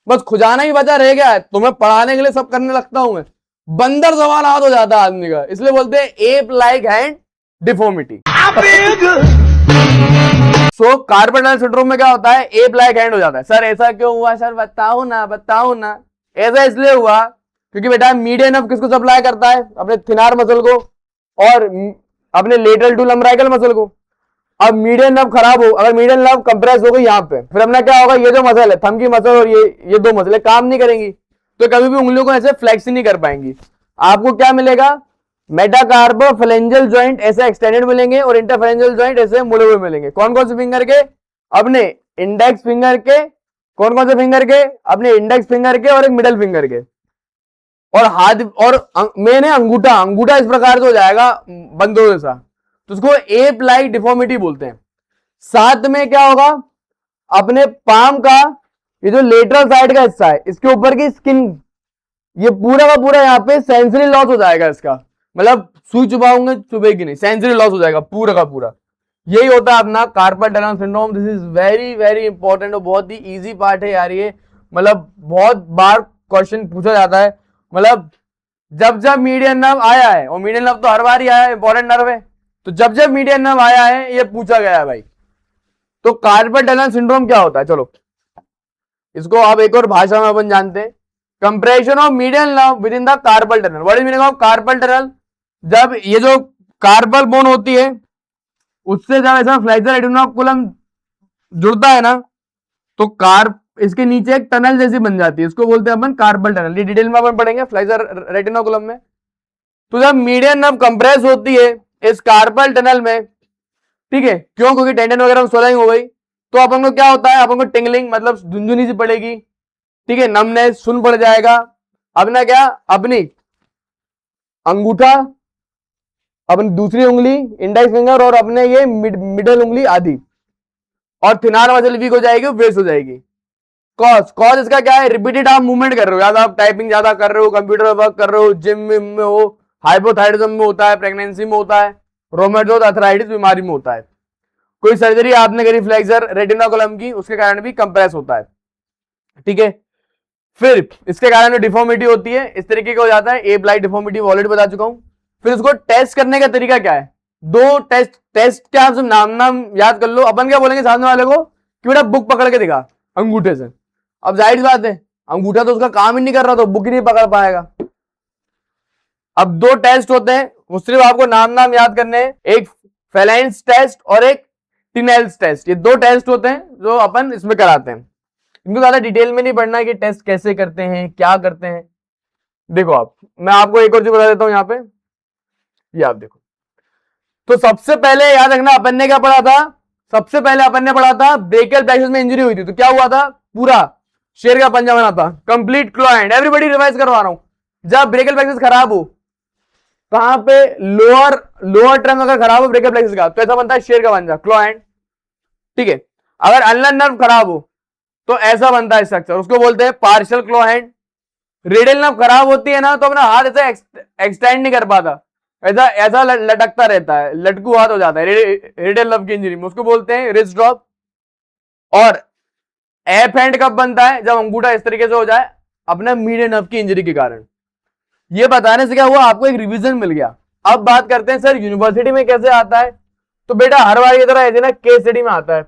बस खुजाना ही बचा रह गया है, तुम्हें पढ़ाने के लिए सब करने लगता हूं मैं। बंदर सवाल हाथ हो जाता है आदमी का, इसलिए बोलते हैं एप लाइक हैंड डिफॉर्मिटी। सो कार्पल टनल सिंड्रोम में क्या होता है, एप लाइक हैंड हो जाता है। सर ऐसा क्यों हुआ, सर बताओ ना बताओ ना। ऐसा इसलिए हुआ क्योंकि बेटा मीडियन नर्व किसको सप्लाई करता है, अपने थिनार मसल को और अपने लेटरल टू लंबराइकल मसल को। अब मीडियन नर्व खराब हो, अगर मीडियन नर्व कंप्रेस हो गई यहाँ पे, फिर अपना क्या होगा, ये जो मसल है थंब की मसल और ये दो मसलें काम नहीं करेंगी, तो कभी भी उंगलियों को ऐसे फ्लेक्स नहीं कर पाएंगी। आपको क्या मिलेगा, मेटाकार्पोफेलेंजियल जॉइंट ऐसे एक्सटेंडेड मिलेंगे और इंटरफेरेंजियल जॉइंट ऐसे मुड़े हुए मिलेंगे। कौन कौन से फिंगर के, अपने इंडेक्स फिंगर के, कौन कौन से फिंगर के, अपने इंडेक्स फिंगर के और एक मिडल फिंगर के, और हाथ और मेन है अंगूठा। अंगूठा इस प्रकार से हो जाएगा बंदरों जैसा, तो उसको एप लाइक डिफॉर्मिटी बोलते हैं। साथ में क्या होगा, अपने पाम का ये जो लेटरल साइड का हिस्सा है, इसके ऊपर की स्किन, ये पूरा का पूरा यहाँ पे सेंसरी लॉस हो जाएगा इसका, मतलब सुई चुभाओगे चुभेगी नहीं, सेंसरी लॉस हो जाएगा पूरा का पूरा। यही होता है अपना carpal tunnel syndrome. This is very very important और बहुत ही इजी पार्ट है यार ये, मतलब बहुत बार क्वेश्चन पूछा जाता है। मतलब जब जब मीडियन नर्व आया है, और मीडियन नर्व तो हर बार ही आया है, इंपॉर्टेंट नर्व है, तो जब जब मीडियन नर्व आया है ये पूछा गया है भाई। तो कार्पल टनल सिंड्रोम क्या होता है, चलो इसको आप एक और भाषा में अपन जानते हैं। Compression of median nerve with in the carpal tunnel. What is meaning of carpal tunnel? जब ये जो कार्पल बोन होती है उससे जब ऐसा फ्लेक्सर रेटिकुलम जुड़ता है ना, तो कार्प इसके नीचे एक टनल जैसी बन जाती है, इसको बोलते हैं अपन कार्पल टनल। ये डिटेल में अपन पढ़ेंगे फ्लेक्सर रेटिकुलम में। तो जब मीडियन नर्व कंप्रेस होती है इस कार्पल टनल में, ठीक है, क्यों? क्योंकि टेंडन वगैरह में स्वेलिंग हो गई, तो अपन को क्या होता है, अपन को टिंगलिंग मतलब झुंझुनी सी पड़ेगी, ठीक है, नमनेस सुन पड़ जाएगा। अपना क्या, अपनी अंगूठा, अपनी दूसरी उंगली इंडेक्स फिंगर और अपने ये मिडल उंगली आदि, और थिनार मसल वीक हो जाएगी, वेस्ट हो जाएगी। कॉज इसका क्या है, रिपीटेड आप मूवमेंट कर रहे हो, ज्यादा आप टाइपिंग ज्यादा कर रहे हो, कंप्यूटर वर्क कर रहे हो, जिम में हो, हाइपोथायराइडिज्म में होता है, प्रेगनेंसी में होता है, रोमेटोइड अर्थराइटिस बीमारी में होता है, कोई सर्जरी आपने करी फ्लेक्सर रेटिकुलम की, उसके कारण भी कंप्रेस होता है, ठीक है। फिर इसके कारण जो डिफॉर्मिटी होती है इस तरीके का हो जाता है, ए ब्लाइट डिफॉर्मिटी ऑलरेडी बता चुका हूं। फिर उसको टेस्ट करने का तरीका क्या है, दो टेस्ट क्या, आप सब नाम याद कर लो। अपन क्या बोलेंगे सामने वाले को कि बेटा बुक पकड़ के दिखा अंगूठे से। अब जाहिर बात है अंगूठा तो उसका काम ही नहीं कर रहा, तो बुक ही नहीं पकड़ पाएगा। अब दो टेस्ट होते हैं, वो सिर्फ आपको नाम याद करने हैं, एक फेलाइंस टेस्ट और एक टिनेल्स टेस्ट। ये दो टेस्ट होते हैं जो अपन इसमें कराते हैं। इनको ज्यादा डिटेल में नहीं पढ़ना है कि टेस्ट कैसे करते हैं, क्या करते हैं। देखो आप, मैं आपको एक और चीज बता देता हूं यहाँ पे, ये आप देखो। तो सबसे पहले याद रखना अपन ने क्या पढ़ा था, सबसे पहले अपन ने पढ़ा था ब्रेकियल प्लेक्सस में इंजरी हुई थी, तो क्या हुआ था, पूरा शेर का पंजा बना था, कंप्लीट क्लो हैंड। एवरीबॉडी रिवाइज करवा रहा हूं। जब ब्रेकियल प्लेक्सस खराब हो, कहां पे, लोअर ट्रंक अगर खराब हो ब्रेकियल प्लेक्सस का, तो ऐसा बनता है शेर का पंजा, क्लो हैंड, ठीक है। अगर अनलन नर्व खराब हो तो ऐसा बनता है स्ट्रक्चर, उसको बोलते हैं पार्शियल क्लो हैंड। रेडियल नर्व खराब होती है ना, तो अपना हाथ ऐसा एक्सटेंड नहीं कर पाता, ऐसा ऐसा लटकता रहता है, लटकू हाथ हो जाता है रेडियल नर्व की इंजरी में, उसको बोलते हैं रिस्ट ड्रॉप। और एफ हैंड कब बनता है, जब अंगूठा इस तरीके से हो जाए अपने मीडियन नर्व की इंजरी के कारण। ये बताने से क्या हुआ, आपको एक रिवीजन मिल गया। अब बात करते हैं सर यूनिवर्सिटी में कैसे आता है। तो बेटा हर बार की तरह ऐसे ना केस स्टडी में आता है।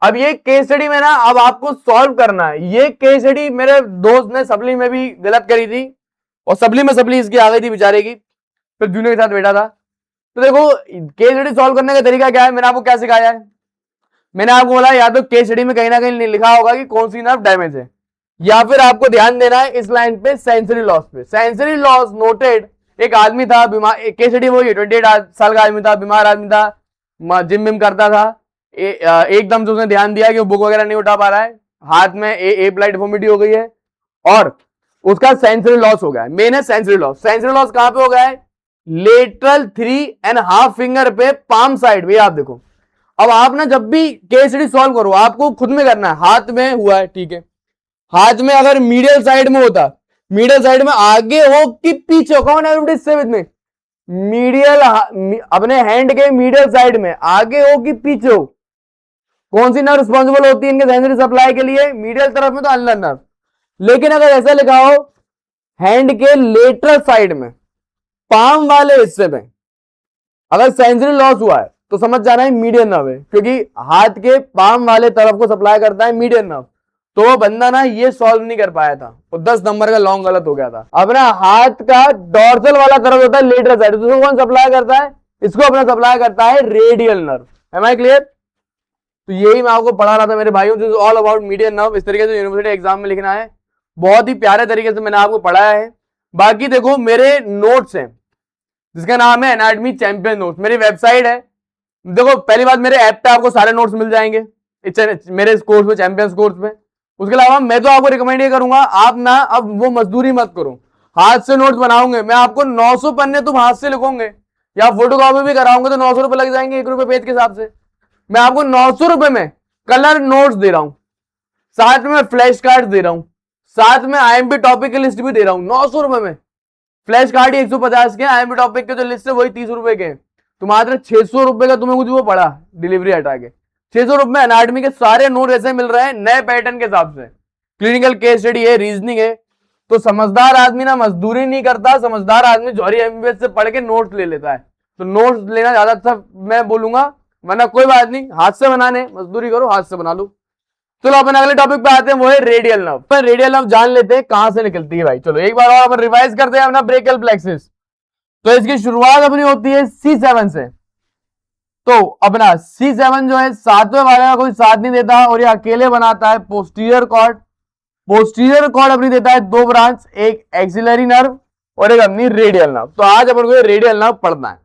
अब ये केस स्टडी में ना अब आपको सॉल्व करना है। ये केस स्टडी मेरे दोस्त ने सप्ली में भी गलत करी थी, और सप्ली इसकी आ गई थी बेचारे की, फिर जूनियर के साथ बैठा था। तो देखो केस स्टडी सॉल्व करने का तरीका क्या है, मैंने आपको क्या सिखाया है, मैंने आपको बोला या तो केस स्टडी में कहीं ना कहीं लिखा होगा कि कौन सी नर्व डैमेज है, या फिर आपको ध्यान देना है इस लाइन पे सेंसरी लॉस पे। सेंसरी लॉस नोटेड, एक आदमी था बीमार, केस स्टडी वो 28 साल का आदमी था, बीमार आदमी था, जिम विम करता था, एकदम से उसने ध्यान दिया कि वो बुक वगैरह नहीं उठा पा रहा है, हाथ में ए ब्लाइट डिफॉर्मिटी हो गई है, और उसका सेंसरी लॉस हो गया है। मेन है सेंसरी लॉस। सेंसरी लॉस कहां पे हो गया है, लेटरल 3.5 फिंगर पे, पाम साइड पे। आप देखो, अब आप ना जब भी केस स्टडी सॉल्व करो आपको खुद में करना है। हाथ में हुआ है, ठीक है, हाथ में अगर मीडियल साइड में होता, मीडियल साइड में आगे हो कि पीछे हो, कौन है से विद में, मीडियल, अपने हैंड के मीडियल साइड में आगे हो कि पीछे हो, कौन सी नर्व रिस्पॉन्सिबल होती है इनके सेंसरी सप्लाई के लिए, मीडियल तरफ में तो अनलर नर्व। लेकिन अगर ऐसा लिखा हो हैंड के लेटरल साइड में, पाम वाले हिस्से में अगर सेंसरी लॉस हुआ है, तो समझ जाना है मीडियन नर्व है, क्योंकि हाथ के पाम वाले तरफ को सप्लाई करता है मीडियन नर्व। तो वो बंदा ना ये सॉल्व नहीं कर पाया था, वो 10 नंबर का लॉन्ग गलत हो गया था। अपना हाथ का डॉर्सल वाला तरफ होता है लेटरल साइड, तो कौन सप्लाई करता है, इसको अपना सप्लाई करता है radial nerve. Am I clear? तो यही मैं आपको पढ़ा रहा था मेरे भाइयों, this is all about median nerve. इस तरीके से यूनिवर्सिटी एग्जाम में लिखना है, बहुत ही प्यारे तरीके से मैंने आपको पढ़ाया है। बाकी देखो मेरे नोट्स हैं जिसका नाम है एनाटॉमी चैंपियन नोट्स, मेरी वेबसाइट है। देखो पहली बात, मेरे ऐप पे आपको सारे नोट्स मिल जाएंगे मेरे इस कोर्स में, चैंपियंस कोर्स में। उसके अलावा मैं तो आपको रिकमेंड ये करूंगा, आप ना अब वो मजदूरी मत करो, हाथ से नोट्स बनाओगे। मैं आपको 900 पन्ने तुम हाथ से लिखोगे या फोटो कॉपी भी कराओगे तो 900 रुपए लग जाएंगे, 1 रुपए पेज के हिसाब से। मैं आपको 900 रुपए में कलर नोट्स दे रहा हूं, साथ में फ्लैश कार्ड दे रहा हूं, साथ में आईएमपी टॉपिक की लिस्ट भी दे रहा हूं, 900 रुपए में। फ्लैश कार्ड ही 150 के, IMP टॉपिक के जो लिस्ट है वही 30 रुपए के, तो मात्र 600 रुपए का तुम्हें कुछ वो पड़ा डिलीवरी हटा के। 600 रुपए में एनाटॉमी के सारे नोट ऐसे मिल रहे हैं नए पैटर्न के हिसाब से, क्लिनिकल केस स्टडी है, रीजनिंग है। तो समझदार आदमी ना मजदूरी नहीं करता, समझदार आदमी जौहरी एमबीबीएस से पढ़ के नोट्स ले लेता है। तो नोट्स लेना ज्यादा अच्छा मैं बोलूंगा, वरना कोई बात नहीं, हाथ से बनाने मजदूरी करो, हाथ से बना लो। चलो अपन अगले टॉपिक पे आते हैं, वो है रेडियल नर्व। पर रेडियल नर्व जान लेते हैं कहां से निकलती है भाई। चलो एक बार और अपन रिवाइज करते हैं अपना ब्रेकियल प्लेक्सिस। तो इसकी शुरुआत अपनी होती है C7 से। तो अपना C7 जो है सातवें वाले का कोई साथ नहीं देता और ये अकेले बनाता है पोस्टीरियर कॉर्ड। पोस्टीरियर कॉर्ड अपनी देता है दो ब्रांच, एक एक्सिलरी नर्व और एक अपनी रेडियल नर्व। तो आज अपन को रेडियल नर्व पढ़ना है।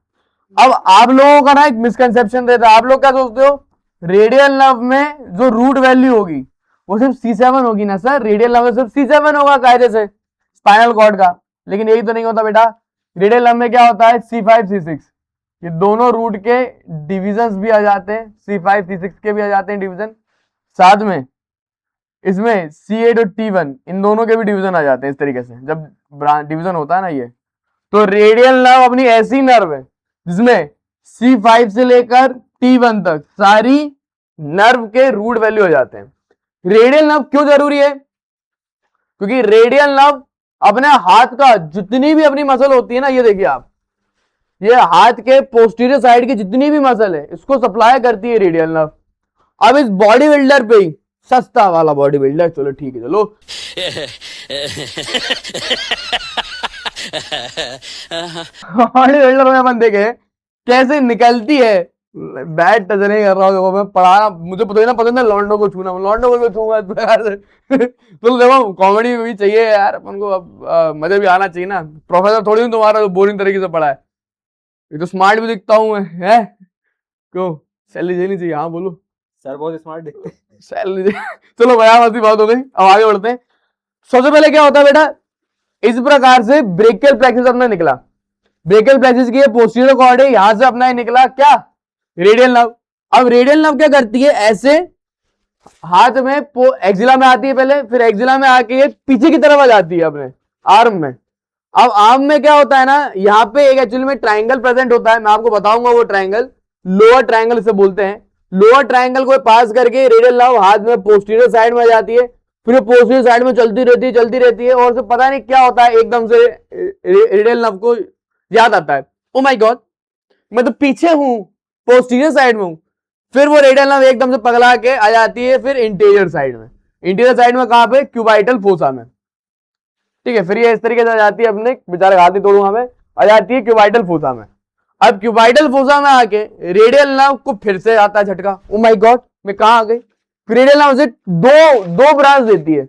अब आप लोगों का ना एक मिसकंसेप्शन रहता है, आप लोग क्या सोचते हो रेडियल नर्व में जो रूट वैल्यू होगी वो सिर्फ C7 होगी ना सर, रेडियल नर्व में सिर्फ C7 होगा कायदे से स्पाइनल कॉर्ड का, लेकिन यही तो नहीं होता बेटा। रेडियल नर्व में क्या होता है C5 C6, ये दोनों रूट के डिविजन्स भी आ जाते हैं, C5 C6 के भी आ जाते हैं डिवीजन, साथ में इसमें C8 और T1 इन दोनों के भी डिवीजन आ जाते हैं। इस तरीके से जब डिवीजन होता है ना ये, तो रेडियल नर्व अपनी ऐसी नर्व है जिसमें C5 से लेकर T1 तक सारी नर्व के रूट वैल्यू हो जाते हैं। रेडियल नर्व क्यों जरूरी है, क्योंकि रेडियल नर्व अपने हाथ का जितनी भी अपनी मसल होती है ना, ये देखिए आप, ये हाथ के पोस्टीरियर साइड की जितनी भी मसल है इसको सप्लाई करती है रेडियल नर्व। अब इस बॉडी बिल्डर पे ही, सस्ता वाला बॉडी बिल्डर, चलो ठीक है चलो बॉडी बिल्डर में अपन देखे कैसे निकलती है। बैट टच नहीं कर रहा हूँ मैं, पढ़ाना मुझे पता ही ना पसंद है, लॉन्डो को छूना, लॉन्डो को छूंगा इस प्रकार से तो देखो कॉमेडी भी चाहिए यार अपन को, अब मजे भी आना चाहिए ना। प्रोफेसर थोड़ी हूँ तुम्हारा बोरिंग तरीके से पढ़ा है, ये तो स्मार्ट भी दिखता हूँ मैं, है क्यों सैलरी देनी चाहिए? हाँ बोलो सर, बहुत स्मार्ट दिखते हैं। सैलरी चलो भैया मस्ती बात हो गई, अब आगे बढ़ते हैं। सबसे पहले क्या होता है बेटा, इस प्रकार से ब्रेकियल प्लेक्सिस अपना निकला। ब्रेकियल प्लेक्सिस की पोस्टीरियर कॉर्ड है, यहां से अपना निकला क्या रेडियल नर्व। अब रेडियल नर्व क्या करती है, ऐसे हाथ में एक्जिला में आती है पहले, फिर एक्जिला में आके ये पीछे की तरफ आ जाती है अपने आर्म में। अब आर्म में क्या होता है ना, यहाँ पे एक एक्चुअली में ट्राइंगल प्रेजेंट होता है, मैं आपको बताऊंगा वो ट्राइंगल, लोअर ट्राइंगल इसे बोलते हैं। लोअर ट्राइंगल को पास करके रेडियल नर्व हाथ में पोस्टीरियर साइड में आ जाती है, फिर पोस्टीरियर साइड में चलती रहती है और उसे पता नहीं क्या होता है, एकदम से रेडियल नर्व को याद आता है, ओ माय गॉड मैं तो पीछे हूं, पोस्टीरियर साइड में हूं। फिर वो रेडियल नर्व एकदम से पगला के आ जाती है फिर इंटीरियर साइड में। इंटीरियर साइड में कहां पे, क्यूबाइटल फोसा में, ठीक है। फिर ये इस तरीके से आ जाती है, अपने बेचारे हाथ ही तोड़ूंगा मैं, आ जाती है क्यूबाइटल फोसा में। अब क्यूबाइटल फोसा में आके रेडियल नर्व को फिर से आता है झटका, ओ माय गॉड मैं कहां आ गई। फिर रेडियल नर्व से दो ब्रांच देती है,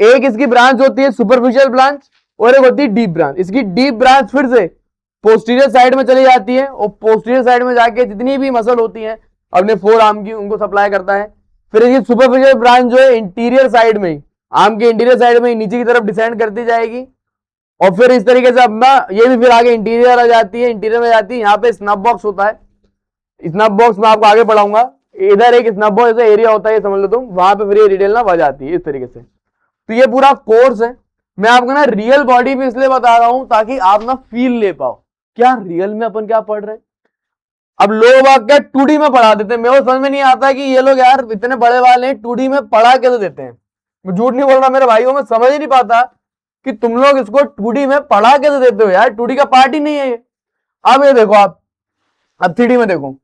एक इसकी ब्रांच होती है सुपरफिशियल ब्रांच और एक होती है डीप ब्रांच। इसकी डीप ब्रांच फिर से पोस्टीरियर साइड में चली जाती है और पोस्टीरियर साइड में जाके जितनी भी मसल होती है अपने फोर आर्म की उनको सप्लाई करता है। फिर इसकी सुपरफिशियल ब्रांच जो है इंटीरियर साइड में, आर्म के इंटीरियर साइड में नीचे की तरफ डिसेंड करती जाएगी और फिर इस तरीके से अपना ये भी फिर आगे इंटीरियर आ जाती है, इंटीरियर में जाती है। यहाँ पे स्नब बॉक्स होता है, स्नब बॉक्स में आपको आगे पढ़ाऊंगा, इधर एक स्नब बॉक्स जैसा एरिया होता है ये समझ लो तुम, वहां पे फिर ये रेडियल नर्व आ जाती है इस तरीके से। तो ये पूरा कोर्स है, मैं आपको ना रियल बॉडी पे इसलिए बता रहा हूं ताकि आप ना फील ले पाओ क्या रियल में अपन क्या पढ़ रहे हैं। अब लोग बाग क्या 2D में पढ़ा देते हैं, मेरे को समझ में नहीं आता कि ये लोग यार इतने बड़े वाले हैं 2D में पढ़ा कैसे देते हैं। मैं झूठ नहीं बोल रहा मेरे भाइयों, मैं समझ ही नहीं पाता कि तुम लोग इसको 2D में पढ़ा कैसे देते हो यार, 2D का पार्ट ही नहीं है ये। अब ये देखो आप, अब 3D में देखो,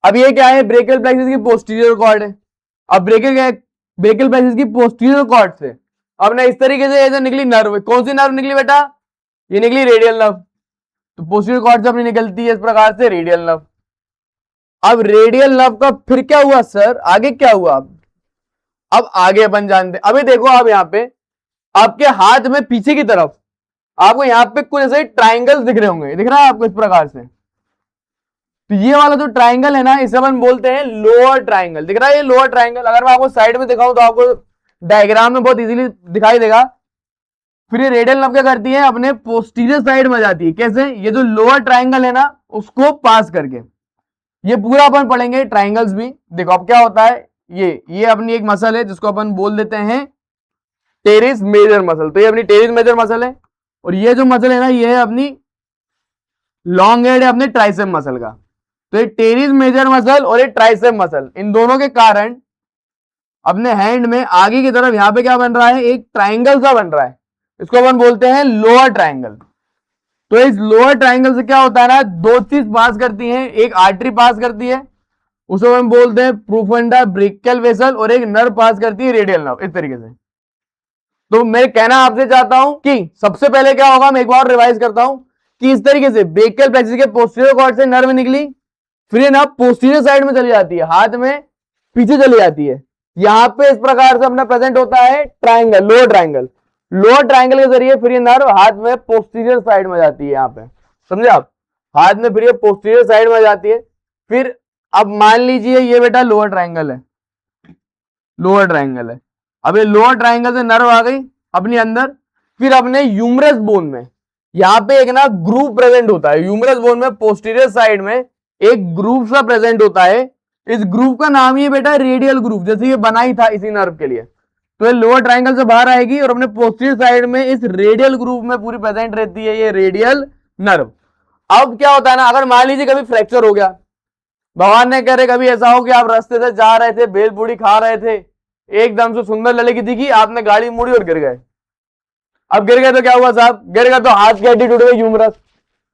अब ये क्या है, ब्रेकियल प्लेक्सिस की पोस्टीरियर कॉर्ड है। अब ब्रेकियल प्लेक्सिस की पोस्टीरियर कॉर्ड से अब ना इस तरीके से ऐसे निकली नर्व, कौन सी नर्व निकली बेटा, ये निकली रेडियल नर्व। तो पोस्टीरियर कॉर्ड से अपनी निकलती है इस प्रकार से रेडियल नर्व। अब रेडियल नर्व का फिर क्या हुआ सर, आगे क्या हुआ, अब आगे अपन जानते। अभी देखो आप यहाँ पे आपके हाथ में पीछे की तरफ आपको यहाँ पे कुछ ऐसे ट्राइंगल्स दिख रहे होंगे, दिख रहा है आपको इस प्रकार से। तो ये वाला जो ट्राइंगल है ना इसे अपन बोलते हैं लोअर ट्राइंगल, दिख रहा है ये लोअर ट्राइंगल। अगर मैं आपको साइड में दिखाऊं तो आपको डायग्राम में बहुत इजीली दिखाई देगा। फिर ये रेडियल नर्व क्या करती है, अपने पोस्टीरियर साइड में जाती है, कैसे, ये जो लोअर ट्राइंगल है ना उसको पास करके। ये पूरा अपन पढ़ेंगे ट्राइंगल्स भी। देखो अब क्या होता है, ये अपनी एक मसल है जिसको अपन बोल देते हैं टेरिस मेजर मसल। तो ये अपनी टेरिस मेजर मसल है और ये जो मसल है ना, ये है अपनी लॉन्ग हेड है अपने ट्राइसेप मसल का। तो ये टेरिस मेजर मसल और ये ट्राइसेप मसल, इन दोनों के कारण अपने हैंड में आगे की तरफ यहां पे क्या बन रहा है, एक ट्राइंगल सा बन रहा है, इसको अपन बोलते हैं लोअर ट्राइंगल। तो इस लोअर ट्राइंगल से क्या होता है ना, दो चीज पास करती हैं, एक आर्टरी पास करती है, उसको हम बोलते हैं प्रोफंडा ब्रेकियल वेसल, और एक नर्व पास करती है रेडियल नर्व, इस तरीके से। तो मैं कहना आपसे चाहता हूं कि सबसे पहले क्या होगा, मैं एक बार रिवाइज करता हूं कि इस तरीके से ब्रेकियल प्लेक्सस के पोस्टीरियर कॉर्ड से नर्व निकली, फिर ये नर्व पोस्टीरियर साइड में चली जाती है, हाथ में पीछे चली जाती है, यहां पे इस प्रकार से अपना प्रेजेंट होता है triangle, lower triangle. Lower triangle के जरिए फिर ये नर्व हाथ में पोस्टीरियर साइड में जाती है, यहां पे समझे आप, हाथ में फिर ये पोस्टीरियर साइड में जाती है। फिर अब मान लीजिए ये बेटा लोअर ट्राइंगल है, लोअर ट्राइंगल है, अब ये लोअर ट्राइंगल से नर्व आ गई अपनी अंदर, फिर अपने ह्यूमरस बोन में यहां पे एक ना ग्रूव प्रेजेंट होता है, ह्यूमरस बोन में पोस्टीरियर साइड में एक ग्रूव सा प्रेजेंट होता है, इस ग्रूव का नाम ही बेटा रेडियल ग्रूव, जैसे ये बना ही था इसी नर्व के लिए। तो ये लोअर ट्राइंगल से बाहर आएगी और अपने पोस्टीरियर साइड में इस रेडियल ग्रूव में पूरी प्रेजेंट रहती है ये रेडियल नर्व। अब क्या होता है ना, अगर मान लीजिए कभी फ्रैक्चर हो गया, भगवान ने करे कभी ऐसा हो कि आप रास्ते से जा रहे थे, भेल पूड़ी खा रहे थे, एकदम से सुंदर लड़की दिखी, आपने गाड़ी मुड़ी और गिर गए। अब गिर गए तो क्या हुआ साहब, गिर गए तो हाथ की हड्डी टूट गई, ह्यूमरस।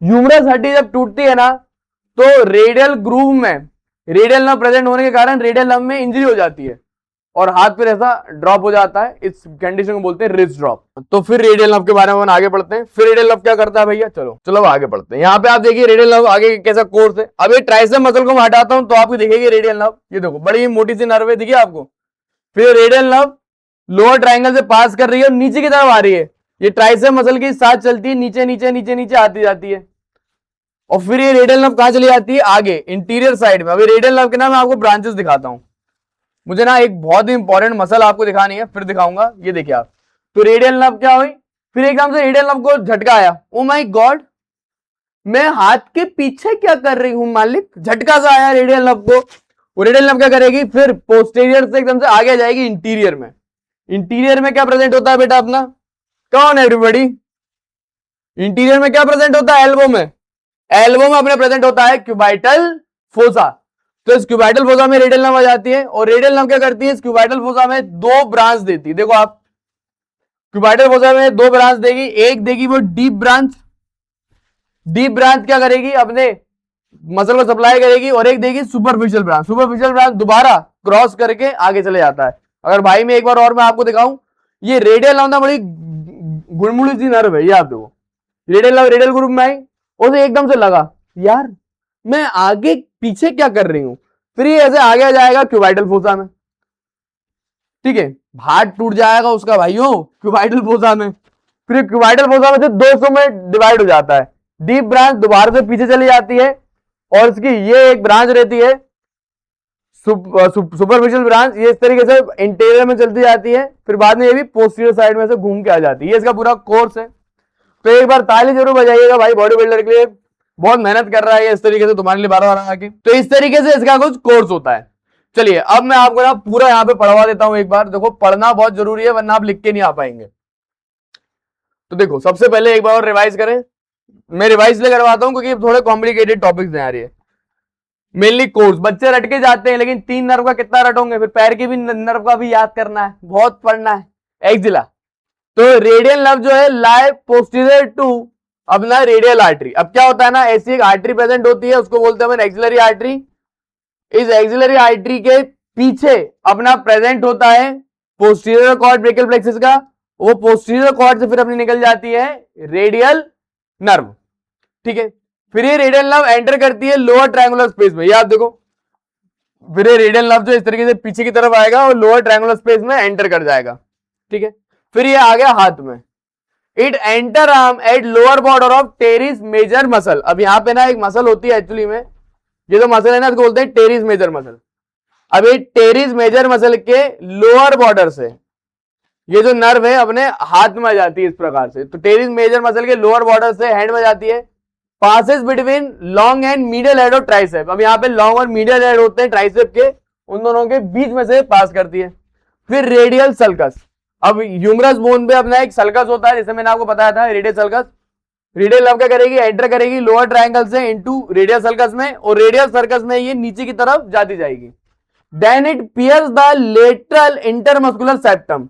ह्यूमरस हड्डी जब टूटती है ना, तो रेडियल ग्रूव में रेडियल नर्व प्रेजेंट होने के कारण रेडियल नर्व में इंजरी हो जाती है और हाथ फिर ऐसा ड्रॉप हो जाता है, इस कंडीशन को बोलते हैं रिस्ट ड्रॉप। तो फिर रेडियल नर्व के बारे में आगे बढ़ते हैं। फिर रेडियल नर्व क्या करता है भैया, चलो चलो आगे बढ़ते हैं। यहाँ पे आप देखिए रेडियल नर्व आगे कैसा कोर्स है। अब ये ट्राइसेप मसल को मैं हटाता हूं तो आपको दिखेगी रेडियल नर्व, ये देखो बड़ी मोटी सी नर्व है, दिखिए आपको। फिर रेडियल नर्व लोअर ट्राइंगल से पास कर रही है और नीचे की तरफ आ रही है, ये ट्राइसेप मसल के साथ चलती है, नीचे नीचे नीचे नीचे आती जाती है, और फिर ये रेडियल नर्व कहां चली जाती है, आगे इंटीरियर साइड में। अभी रेडियल नर्व के ना मैं आपको ब्रांचेस दिखाता हूं, मुझे ना एक बहुत ही इंपॉर्टेंट मसल आपको दिखानी है, फिर दिखाऊंगा, ये देखिए आप। तो रेडियल नर्व क्या हुई, फिर एकदम से रेडियल नर्व को झटका आया, ओ माय गॉड मैं हाथ के पीछे क्या कर रही हूं मालिक, झटका सा आया रेडियल नर्व को। वो रेडियल नर्व क्या करेगी, फिर पोस्टीरियर से एकदम से आगे जाएगी इंटीरियर में। इंटीरियर में क्या प्रेजेंट होता है बेटा अपना, कौन है एवरीबॉडी, इंटीरियर में क्या प्रेजेंट होता है, एल्बो में, एल्बो में अपने प्रेजेंट होता है क्यूबाइटल फोसा। तो इस क्यूबाइटल फोसा में रेडियल नर्व आ जाती है, और रेडियल नर्व क्या करती है, इस क्यूबाइटल फोसा में दो ब्रांच देती है, देखो आप क्यूबाइटल फोसा में दो ब्रांच देगी, एक देगी वो डीप ब्रांच, डीप ब्रांच क्या करेगी अपने मसल को सप्लाई करेगी, और एक देगी सुपरफिशियल ब्रांच, सुपरफिशियल ब्रांच दोबारा क्रॉस करके आगे चले जाता है। अगर भाई में एक बार और मैं आपको दिखाऊं, ये रेडियल नर्व ना बड़ी गुड़मुड़ी सी नर्व है, ये आप देखो रेडियल नर्व रेडियल ग्रुप में आई, उसे एकदम से लगा यार मैं आगे पीछे क्या कर रही हूं, फिर ये ऐसे आगे जाएगा क्यूबाइटल फोसा में, ठीक है, हाथ टूट जाएगा उसका भाइयों क्यूबाइटल फोसा में, फिर क्यूबाइटल फोसा में से 200 में डिवाइड हो जाता है, डीप ब्रांच दोबारा से पीछे चली जाती है, और इसकी ये एक ब्रांच रहती है सुपरफिशियल ब्रांच, ये इस तरीके से इंटीरियर में चलती जाती है, फिर बाद में ये भी पोस्टीरियर साइड में से घूम के आ जाती है। ये इसका पूरा कोर्स है। तो एक बार ताली जरूर बजाइएगा भाई, बॉडी बिल्डर के लिए बहुत मेहनत कर रहा है इस तरीके से तुम्हारे लिए बार बार आके। तो इस तरीके से इसका कुछ कोर्स होता है। चलिए अब मैं आपको ना पूरा यहाँ पे पढ़वा देता हूं एक बार, देखो पढ़ना बहुत जरूरी है वरना आप लिख के नहीं आ पाएंगे। तो देखो सबसे पहले एक बार और रिवाइज करें, मैं रिवाइज इसलिए करवाता हूं क्योंकि थोड़े कॉम्प्लिकेटेड टॉपिक्स हैं यार ये, मेनली कोर्स बच्चे रट के जाते हैं, लेकिन 3 नर्व का कितना रटोगे, फिर पैर के भी नर्व का भी याद करना है, बहुत पढ़ना है। एक्सिला, तो रेडियल नर्व जो है लाई पोस्टीरियर टू अपना रेडियल आर्टरी। अब क्या होता है ना, ऐसी एक आर्टरी प्रेजेंट होती है, उसको बोलते हैं एक्सिलरी आर्टरी। इस एक्सिलरी आर्टरी के पीछे अपना प्रेजेंट होता है पोस्टीरियर कॉर्ड ब्रेकियल प्लेक्सस का, वो पोस्टीरियर कॉर्ड से फिर अपनी निकल जाती है रेडियल नर्व, ठीक है। फिर ये रेडियल नर्व एंटर करती है लोअर ट्रायंगुलर स्पेस में, ये आप देखो, फिर ये रेडियल नर्व जो इस तरीके से पीछे की तरफ आएगा और लोअर ट्रायंगुलर स्पेस में एंटर कर जाएगा, ठीक है। फिर ये आ गया हाथ में, it enter arm at lower border of teres major muscle. अब यहां पे ना एक मसल होती है एक्चुअली में, ये जो मसल है ना इसको बोलते हैं टेरिस मेजर मसल। अब ये टेरिस मेजर मसल के लोअर बॉर्डर से ये जो नर्व है अपने हाथ में आ जाती है इस प्रकार से। तो टेरिस मेजर मसल के लोअर बॉर्डर से हैंड में जाती है, passes between long and medial head और ट्राइसेप। अब यहाँ पे लॉन्ग और मीडियल हेड होते हैं ट्राइसेप के, उन दोनों के बीच में से पास करती है। फिर रेडियल सल्कस, अब ह्यूमरस बोन पे अपना एक सल्कस होता है, जैसे मैंने आपको बताया था, रेडियल सल्कस। रेडियल नर्व क्या करेगी, एंटर करेगी लोअर ट्रायंगल से इनटू रेडियल सर्कस में, और रेडियल सर्कस में ये नीचे की तरफ जाती जाएगी। Then it pierce the lateral intermuscular septum.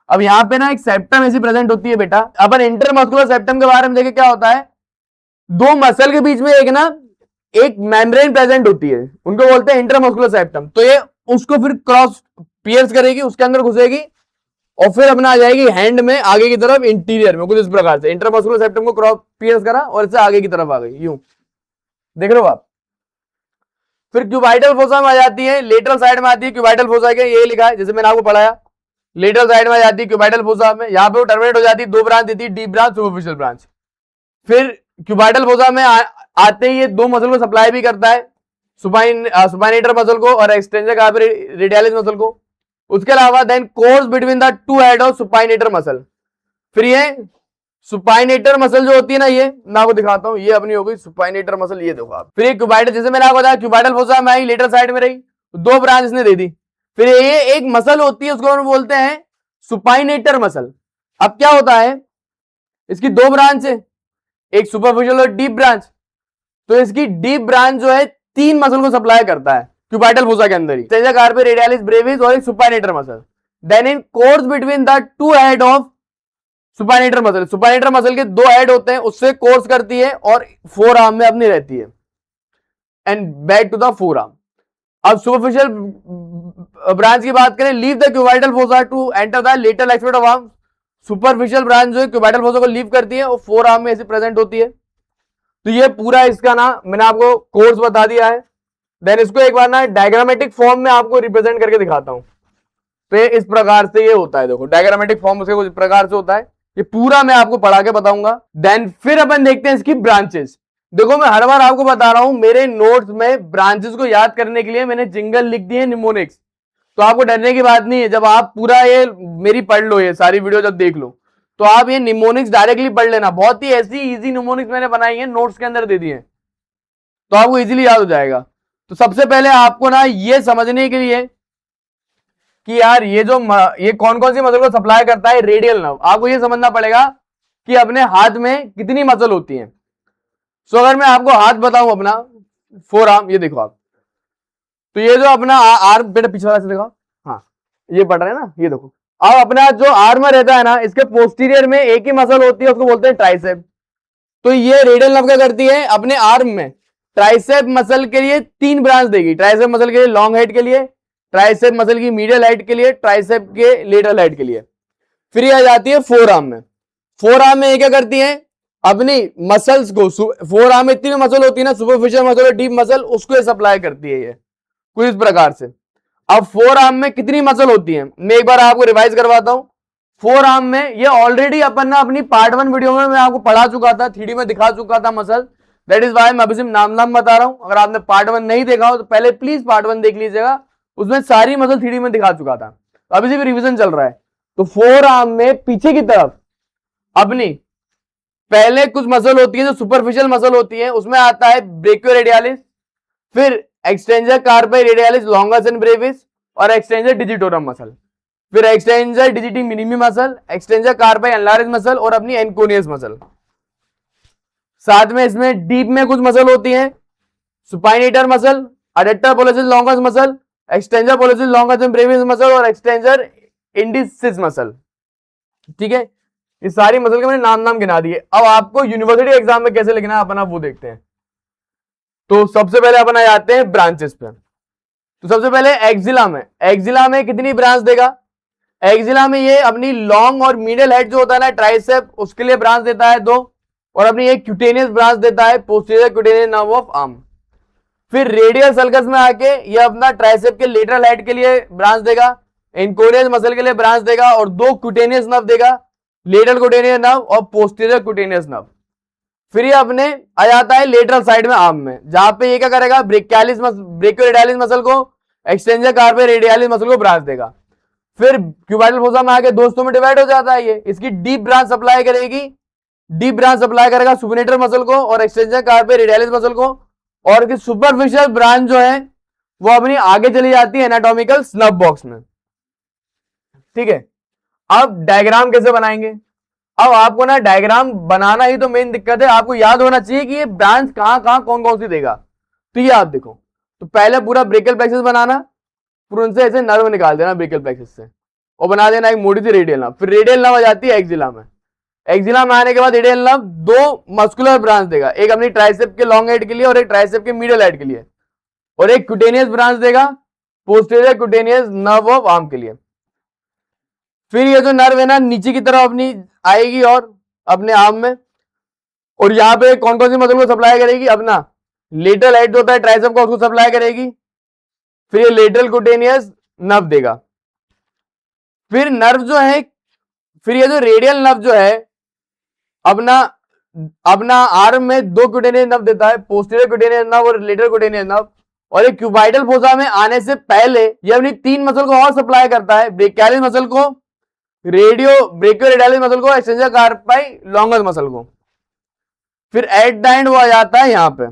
अब यहां पे ना एक सेप्टम ऐसी प्रेजेंट होती है बेटा। अपन इंटरमस्कुलर सेप्टम के बारे में देखें क्या होता है, दो मसल के बीच में एक मेम्ब्रेन प्रेजेंट होती है, उनको बोलते हैं इंटरमस्कुलर सेप्टम। तो ये उसको फिर क्रॉस पियर्स करेगी, उसके अंदर घुसेगी और फिर अपना आ जाएगी हैंड में आगे की तरफ इंटीरियर में, कुछ इस प्रकार से इंटरमस्कुलर सेप्टम को क्रॉस पियर्स करा और इससे आगे की तरफ आ गई, यूं देख रहे हो आप। फिर क्यूबाइटल फोसा में आ जाती है, लेटरल साइड में आती है क्यूबाइटल फोसा के, ये लिखा है जैसे मैंने आपको पढ़ाया, लेटरल साइड में आ जाती है क्यूबाइटल फोसा में। यहां पे वो टर्मिनेट हो जाती है, दो ब्रांच देती है, डीप ब्रांच, सुपरफिशियल ब्रांच। फिर क्यूबाइटल फोसा में आते ही ये दो मसल को सप्लाई भी करता है, सुपाइनेटर मसल को और एक्सटेंसर कार्पस रेडियलिस मसल को। उसके अलावा then courses between the two head of supinator muscle. फिर ये सुपाइनेटर मसल जो होती है ना, ये मैं आपको दिखाता हूं, ये अपनी हो गई सुपाइनेटर मसल, ये देखो आप। फिर ये क्यूबाइटल, जैसे मैंने आपको बताया क्यूबाइटल फोसा में आई, लेटरल साइड में रही, दो ब्रांच इसने दे दी। फिर ये एक मसल होती है, उसको हम बोलते हैं सुपाइनेटर मसल। अब क्या होता है, इसकी दो ब्रांच है, एक सुपरफिशियल और डीप ब्रांच। तो इसकी डीप ब्रांच जो है तीन मसल को सप्लाई करता है क्यूबाइटल फोसा के अंदर ही, एक्सटेंसर कार्पस रेडियलिस ब्रेविस और एक supinator muscle. Then in courses between the two head of supinator muscle, supinator muscle के दो हेड होते हैं, उससे कोर्स करती है और फोर आर्म में अपनी रहती है, and back to the forearm. अब सुपरफिशियल ब्रांच की बात करें, leave the cubital fossa to enter the lateral expect of arm. Superficial branch जो है क्यूबाइटल फोसा को लीव करती है और फोर आर्म में ऐसे प्रेजेंट होती है। तो ये पूरा इसका ना मैंने आपको कोर्स बता दिया है। देन इसको एक बार ना डायग्रामेटिक फॉर्म में आपको रिप्रेजेंट करके दिखाता हूं। तो ये इस प्रकार से ये होता है, देखो डायग्रामेटिक फॉर्म उसके कुछ प्रकार से होता है, ये पूरा मैं आपको पढ़ा के बताऊंगा। देन फिर अपन देखते हैं इसकी ब्रांचेस। देखो मैं हर बार आपको बता रहा हूं, मेरे नोट्स में ब्रांचेस को याद करने के लिए मैंने जिंगल लिख दी है निमोनिक्स, तो आपको डरने की बात नहीं है। जब आप पूरा ये मेरी पढ़ लो, ये सारी वीडियो जब देख लो, तो आप ये निमोनिक्स डायरेक्टली पढ़ लेना। बहुत ही ऐसी इजी निमोनिक्स मैंने बनाई है, नोट्स के अंदर दे दी है, तो आपको इजीली याद हो जाएगा। तो सबसे पहले आपको ना ये समझने के लिए कि यार ये कौन कौन सी मसल को सप्लाई करता है, रेडियल नर्व, आपको ये समझना पड़ेगा कि अपने हाथ में कितनी मसल होती है। सो अगर मैं आपको हाथ बताऊं अपना फोर आर्म, ये देखो आप, तो ये जो अपना आर्म, बेटा पीछे वाला से देखो, हाँ ये पढ़ रहे हैं ना, ये देखो। अब अपना जो आर्म रहता है ना, इसके पोस्टीरियर में एक ही मसल होती है, उसको बोलते हैं ट्राइसेप। तो ये रेडियल नर्व क्या करती है, अपने आर्म में ट्राइसेप मसल के लिए तीन ब्रांच देगी, ट्राइसेप मसल के लिए लॉन्ग हेड के लिए, ट्राइसेप मसल की मीडियल हेड के लिए, ट्राइसेप के लेटरल हेड के लिए। फिर ये आ जाती है फोर आर्म में। फोर आर्म में ये क्या करती है, अपनी मसल्स को, फोर आर्म में इतनी मसल होती है ना, सुपरफिशियल मसल और डीप मसल, उसको ये सप्लाई करती है, ये कुछ इस प्रकार से। अब फोर आर्म में कितनी मसल होती है, मैं एक बार आपको रिवाइज करवाता हूं। फोर आर्म में ये ऑलरेडी अपन ना अपनी पार्ट 1 वीडियो में मैं आपको पढ़ा चुका था, 3D में दिखा चुका था मसल, दैट इज वाई मैं अभी सिर्फ नाम बता रहा हूं। अगर आपने पार्ट 1 नहीं देखा हो तो पहले प्लीज पार्ट 1 देख लीजिएगा, उसमें सारी मसल 3D में दिखा चुका था, अभी सिर्फ रिवीजन चल रहा है। तो फोर आर्म में पीछे की तरफ अपनी पहले कुछ मसल होती है जो सुपरफिशियल मसल होती है, उसमें आता है ब्रेकियोरेडियलिस, फिर extensor corpus radialis longus and brevis और एक्सटेंसर डिजिटोरम मसल, फिर extensor digiti minimi muscle, extensor carpus enlarge muscle और अपनी एनकोनियस मसल। साथ में इसमें डीप में कुछ मसल होती है, supinator muscle, adductor pollicis longus muscle, extensor pollicis longus and brevis muscle और एक्सटेंसर इंडिसिस मसल। ठीक है, ये सारी मसल के मैंने नाम गिना दिए। अब आपको यूनिवर्सिटी एग्जाम में कैसे लिखना है अपन आप वो देखते हैं। तो सबसे पहले अपन आ जाते हैं ब्रांचेस पे। तो सबसे पहले एक्जिला में कितनी ब्रांच देगा, एक्जिला में ये अपनी लॉन्ग और मिडिल हेड जो होता है ना ट्राइसेप, उसके लिए ब्रांच देता है 2, और अपनी एक क्यूटेनियस ब्रांच देता है posterior cutaneous nerve of arm. फिर रेडियल सल्कस में आके ये अपना ट्राइसेप के लेटरल हेड के लिए ब्रांच देगा, इनकोनियस मसल के लिए ब्रांच देगा और 2 क्यूटेनियस नर्व देगा, लेटरल क्यूटेनियस नर्व और पोस्टीरियर क्यूटेनियस नर्व। फिर ये अपने आ जाता है लेटरल साइड में आर्म में, जहां पे ये क्या करेगा, ब्रेकियोरेडियलिस मसल को, एक्सटेंसर कार्पस रेडियलिस मसल को ब्रांच देगा। फिर क्यूबाइटल फोसा में आके दोस्तों में डिवाइड हो जाता है, ये इसकी डीप ब्रांच सप्लाई करेगी, डीप ब्रांच सप्लाई करेगा सुपिनेटर मसल को और एक्सटेंसर कार्पस रेडियलिस मसल को, और सुपरफिशियल ब्रांच जो है वो अपनी आगे चली जाती है एनाटॉमिकल स्नब बॉक्स में। ठीक है, अब डायग्राम कैसे बनाएंगे? अब आपको ना डायग्राम बनाना ही तो मेन दिक्कत है, आपको याद होना चाहिए कि ये ब्रांच कहां कहां कौन कौन सी देगा। तो ये आप देखो, तो पहले पूरा ब्रेकियल प्लेक्सस बनाना, फिर उनसे ऐसे नर्व निकाल देना ब्रेकियल प्लेक्सस से, और बना देना एक मोटी सी रेडियल नर्व। फिर रेडियल नर्व आ जाती है एक्सिला में। एक्सिला में आने के बाद रेडियल नर्व दो मस्कुलर ब्रांच देगा, एक अपनी ट्राइसेप के लॉन्ग हेड के लिए और एक ट्राइसेप के मीडियल हेड के लिए, और एक क्यूटेनियस ब्रांच देगा posterior cutaneous nerve of arm के लिए। फिर ये जो नर्व है ना नीचे की तरफ अपनी आएगी और अपने आर्म में, और यहाँ पे कौन कौन सी मसल को सप्लाई करेगी? अपना लेटरल हेड जो होता है ट्राइसेप का, उसको सप्लाई करेगी। फिर ये लेटरल क्यूटेनियस नर्व देगा। फिर नर्व जो है, फिर ये जो रेडियल नर्व जो है अपना अपना आर्म में दो क्यूटेनियस नर्व देता है, पोस्टीरियर क्यूटेनियस नर्व और लेटरल क्यूटेनियस नर्व। और एक क्यूबाइटल फोसा में आने से पहले ये अपनी तीन मसल को और सप्लाई करता है, ब्रेकियालिस मसल को, ब्रेकियोरेडियलिस मसल को, एक्सटेंसर कार्पाई लॉन्गस मसल को। फिर एट द एंड वो आ जाता है यहाँ पे,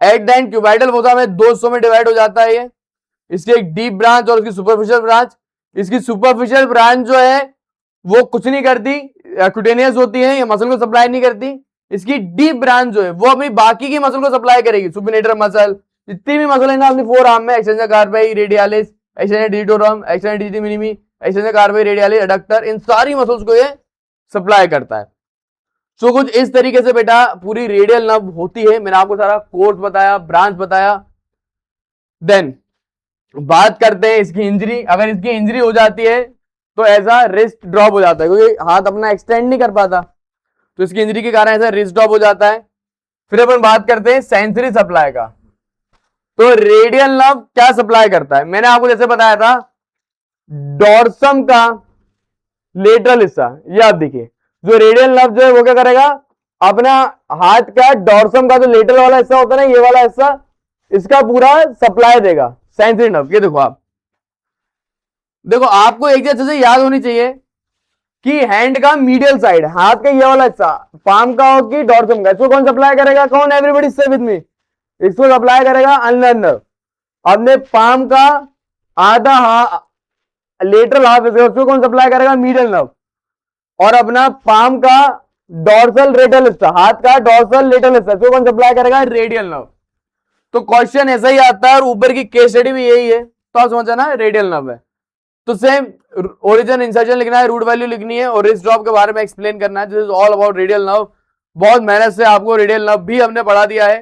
at the end cubital fossa में दो हिस्सों में डिवाइड हो जाता है ये, इसकी एक डीप ब्रांच और इसकी सुपरफिशियल ब्रांच। इसकी सुपरफिशियल ब्रांच जो है वो कुछ नहीं करती, क्यूटेनियस होती है, ये मसल को सप्लाई नहीं करती। इसकी डीप ब्रांच जो है वो अपनी बाकी की मसल को सप्लाई करेगी, सुपिनेटर मसल, जितनी भी मसल है ना अपनी फोर आर्म में, extensor carpi radialis, extensor digitorum, extensor digiti minimi, extensor carpi radialis, adductor, इन सारी मसल्स को ये सप्लाई करता है। सो कुछ इस तरीके से बेटा पूरी रेडियल नर्व होती है। मैंने आपको सारा कोर्स बताया, ब्रांच बताया। देन बात करते हैं इसकी इंजरी। अगर इसकी इंजरी हो जाती है तो ऐसा रिस्ट ड्रॉप हो जाता है, क्योंकि हाथ अपना एक्सटेंड नहीं कर पाता, तो इसकी इंजरी के कारण ऐसा रिस्ट ड्रॉप हो जाता है। फिर अपन बात करते हैं सेंसरी सप्लाई का। तो रेडियल नर्व क्या सप्लाई करता है? मैंने आपको जैसे बताया था डॉर्सम का लेटरल हिस्सा, ये आप देखिए, जो रेडियल नर्व जो है वो क्या करेगा, अपना हाथ का डॉर्सम का जो लेटरल वाला हिस्सा होता है ना, ये वाला हिस्सा, इसका पूरा सप्लाई देगा सेंसरी नर्व। ये देखो आप, देखो आपको एक चीज से याद होनी चाहिए कि हैंड का मीडियल साइड, हाथ का ये वाला हिस्सा, पाम का हो कि डॉर्सम का, इसको कौन सप्लाई करेगा? कौन? एवरीबॉडी से विद मी, इसको सप्लाई करेगा अनलर नर्व। अपने पाम का आधा लेटरल हाफ हिस्सा, उसको कौन सप्लाई करेगा? Medial nerve. और अपना पाम का डॉर्सल रेडियल हिस्सा, हाथ का डॉर्सल लेटरल हिस्सा, इसको कौन सप्लाई करेगा? Radial nerve. तो क्वेश्चन ऐसा ही आता है और ऊपर की केस स्टडी भी यही है, तो आप समझा ना रेडियल नर्व है। तो सेम ओरिजिन इंसर्जन लिखना है, रूट वैल्यू लिखनी है और रिस्ट ड्रॉप के बारे में एक्सप्लेन करना है। This is all about radial nerve. बहुत मेहनत से आपको रेडियल नर्व भी हमने पढ़ा दिया है।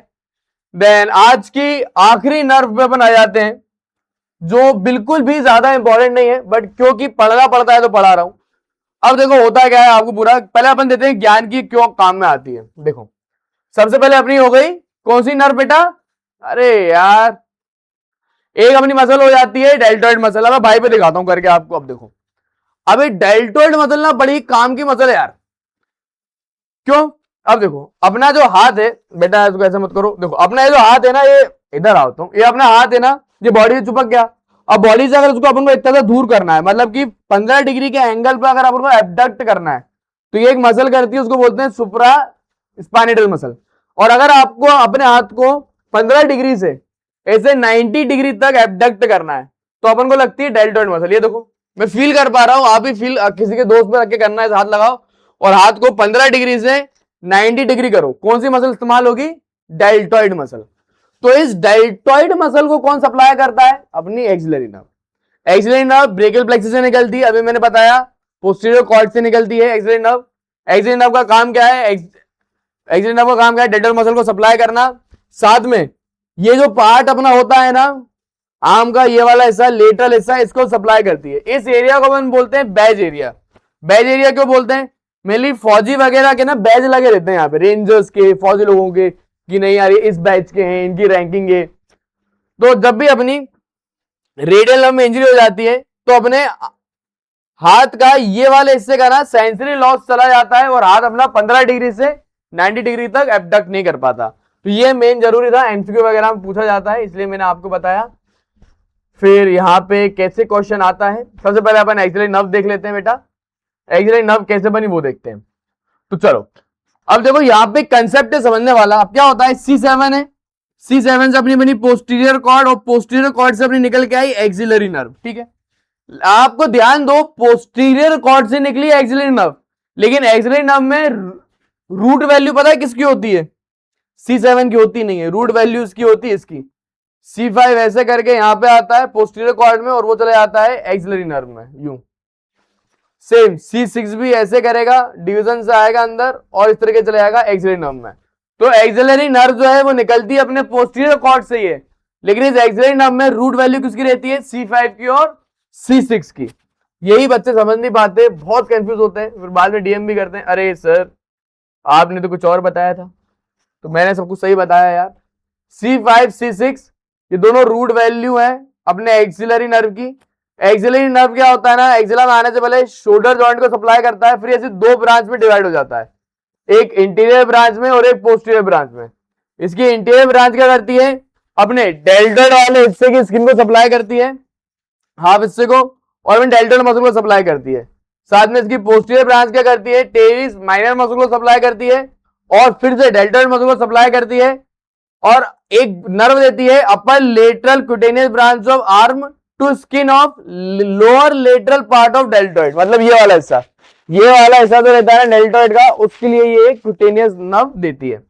देन आज की आखिरी नर्व पे अपन आ जाते हैं, जो बिल्कुल भी ज्यादा इंपॉर्टेंट नहीं है, बट क्योंकि पढ़ना पड़ता है तो पढ़ा रहा हूं। अब देखो होता क्या है आपको पूरा, पहले अपन देते हैं ज्ञान की क्यों काम में आती है। देखो सबसे पहले अपनी हो गई कौन सी नर्व बेटा? अरे यार, एक अपनी मसल हो जाती है डेल्टोइड मसल। अब भाई पे दिखाता हूं करके आपको। अब देखो, अभी डेल्टोइड मसल ना बड़ी काम की मसल है यार। क्यों? अब देखो अपना जो हाथ है बेटा, इसको ऐसे मत करो, देखो अपना ये जो हाथ है ना, ये इधर आओ तुम, ये अपना हाथ है ना, ये बॉडी से चिपक गया। अब बॉडी से अगर उसको अपन को इतना सा दूर करना है, मतलब कि 15 डिग्री के एंगल पर अगर अपन को एबडक्ट करना है, तो ये एक मसल करती है, उसको बोलते हैं सुप्रा स्पाइनेटल मसल। और अगर आपको अपने हाथ को 15 डिग्री से ऐसे 90 डिग्री तक एबडक्ट करना है, तो अपन को लगती है डेल्टोइड मसल। ये देखो मैं फील कर पा रहा हूं, आप भी फील, किसी के दोस्त में रख के करना है, हाथ लगाओ और हाथ को 15 डिग्री से 90 डिग्री करो। कौन सी मसल इस्तेमाल होगी? Deltoid muscle. तो इस डेल्टोइड मसल को कौन सप्लाई करता है? अपनी axillary nerve. Axillary nerve brachial plexus से निकलती है, अभी मैंने बताया पोस्टीरियर कॉर्ड से निकलती है एक्सिलरी नर्व। एक्सिलरी नर्व का काम क्या है? एक्सिलरी नर्व का काम क्या है? डेल्टोइड मसल को सप्लाई करना। साथ में ये जो पार्ट अपना होता है ना आर्म का, ये वाला हिस्सा लेटरल हिस्सा, इसको सप्लाई करती है। इस एरिया को अपन बोलते हैं बैज एरिया। बैज एरिया क्यों बोलते हैं? मेनली फौजी वगैरह के ना बैज लगे रहते हैं यहाँ पे, रेंजर्स के, फौजी लोगों के, कि नहीं यार ये इस बैच के हैं, इनकी रैंकिंग है। तो जब भी अपनी रेडियल नर्व में इंजरी हो जाती है तो अपने हाथ का ये वाले हिस्से का ना सेंसरी लॉस चला जाता है और हाथ अपना 15 डिग्री से 90 डिग्री तक एबडक्ट नहीं कर पाता। तो ये मेन जरूरी था, एमसीक्यू वगैरह में पूछा जाता है, इसलिए मैंने आपको बताया। फिर यहाँ पे कैसे क्वेश्चन आता है, सबसे पहले अपन एक्सिलरी नर्व देख लेते हैं बेटा। एक्सिलरी नर्व कैसे बनी वो देखते हैं। तो चलो अब देखो यहाँ पे कंसेप्ट है समझने वाला। अब क्या होता है, C7 है, C7 से अपनी बनी पोस्टीरियर कॉर्ड और पोस्टीरियर कॉर्ड से अपनी निकल के आई एक्सिलरी नर्व। ठीक है, आपको ध्यान दो, पोस्टीरियर कॉर्ड से निकली एक्सिलरी नर्व, लेकिन एक्सिलरी नर्व में रूट वैल्यू पता है किसकी होती है? C7 की होती नहीं है, रूट वैल्यू इसकी होती है इसकी। C5 ऐसे करके यहां पे आता है पोस्टीरियर कॉर्ड में और वो चला जाता है एक्सिलरी नर्व में, यूं। सेम C6 भी ऐसे करेगा, डिवीजन से आएगा अंदर और इस तरीके चले जाएगा एक्सिलरी नर्व में। तो एक्सिलरी नर्व जो है वो निकलती है अपने पोस्टीरियर कॉर्ड से ही है, लेकिन इस एक्सिलरी नर्व में रूट वैल्यू किसकी रहती है? C5 की और C6 की। यही बच्चे समझ नहीं पाते, बहुत कंफ्यूज होते हैं, फिर बाद में डीएम भी करते हैं, अरे सर आपने तो कुछ और बताया था। तो मैंने सब कुछ सही बताया यार। C5 C6 ये दोनों रूट वैल्यू है अपने एक्सिलरी नर्व की। एक्सिलरी नर्व क्या होता है ना, एक्सिला में आने से पहले शोल्डर जॉइंट को सप्लाई करता है, फिर ऐसे दो ब्रांच में डिवाइड हो जाता है, एक इंटीरियर ब्रांच में और एक पोस्टीरियर ब्रांच में। इसकी इंटीरियर ब्रांच क्या करती है? अपने डेल्टॉइड वाले हिस्से की स्किन को सप्लाई करती है, हाफ हिस्से को, और फिर डेल्टॉइड मसल को सप्लाई करती है। साथ में इसकी पोस्टीरियर ब्रांच क्या करती है? टेरिस माइनर मसल को सप्लाई करती है और फिर से डेल्टॉइड मसल को सप्लाई करती है, और एक नर्व देती है upper lateral cutaneous branch of arm to skin of lower lateral part of deltoid. मतलब ये वाला हिस्सा, ये वाला हिस्सा तो रहता है डेल्टॉइड का, उसके लिए ये क्यूटेनियस नर्व देती है।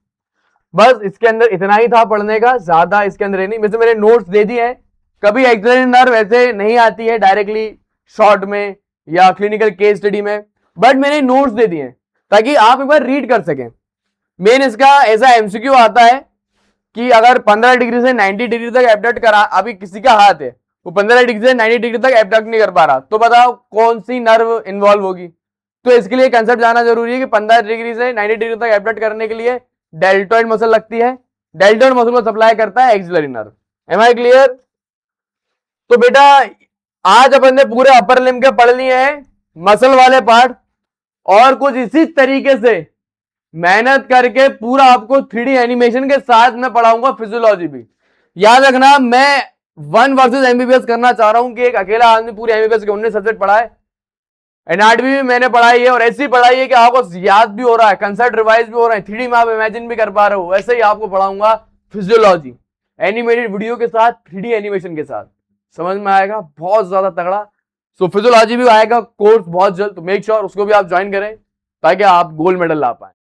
बस इसके अंदर इतना ही था पढ़ने का, ज्यादा इसके अंदर नहीं। वैसे मेरे नोट्स दे दिए हैं, कभी एक्सिलरी नर्व ऐसे नहीं आती है डायरेक्टली शॉर्ट में या क्लिनिकल केस स्टडी में, बट मैंने नोट्स दे दिए हैं ताकि आप एक बार रीड कर सकें। मेन इसका ऐसा एमसीक्यू आता है कि अगर 15 डिग्री से 90 डिग्री तक एबडक्ट करा, अभी किसी का हाथ है वो 15 डिग्री से 90 डिग्री तक एबडक्ट नहीं कर पा रहा, तो बताओ कौन सी नर्व इन्वॉल्व होगी? तो इसके लिए कंसेप्ट जानना जरूरी है कि 15 डिग्री से 90 डिग्री तक एबडक्ट करने के लिए डेल्टॉइड मसल लगती है, डेल्टॉइड मसल को सप्लाई करता है axillary nerve. Am I clear? तो बेटा आज अपन ने पूरे अपर लिम्ब के पढ़ लिए हैं मसल वाले पार्ट, और कुछ इसी तरीके से मेहनत करके पूरा आपको 3D एनिमेशन के साथ मैं पढ़ाऊंगा फिजियोलॉजी भी। याद रखना, मैं 1 वर्सेस एमबीबीएस करना चाह रहा हूं कि एक अकेला आदमी पूरे एमबीबीएस के 19 सब्जेक्ट पढ़ाए। एनाटॉमी भी मैंने पढ़ाई है और ऐसी पढ़ाई है कि आपको याद भी हो रहा है, कंसेप्ट रिवाइज भी हो रहा है, 3D में आप इमेजिन भी कर पा रहे हो। वैसे ही आपको पढ़ाऊंगा फिजियोलॉजी एनिमेटेड वीडियो के साथ, 3D एनिमेशन के साथ। समझ में आएगा? बहुत ज्यादा तगड़ा। सो फिजियोलॉजी भी आएगा कोर्स बहुत जल्द, तो मेक श्योर उसको भी आप ज्वाइन करें ताकि आप गोल्ड मेडल ला पाए।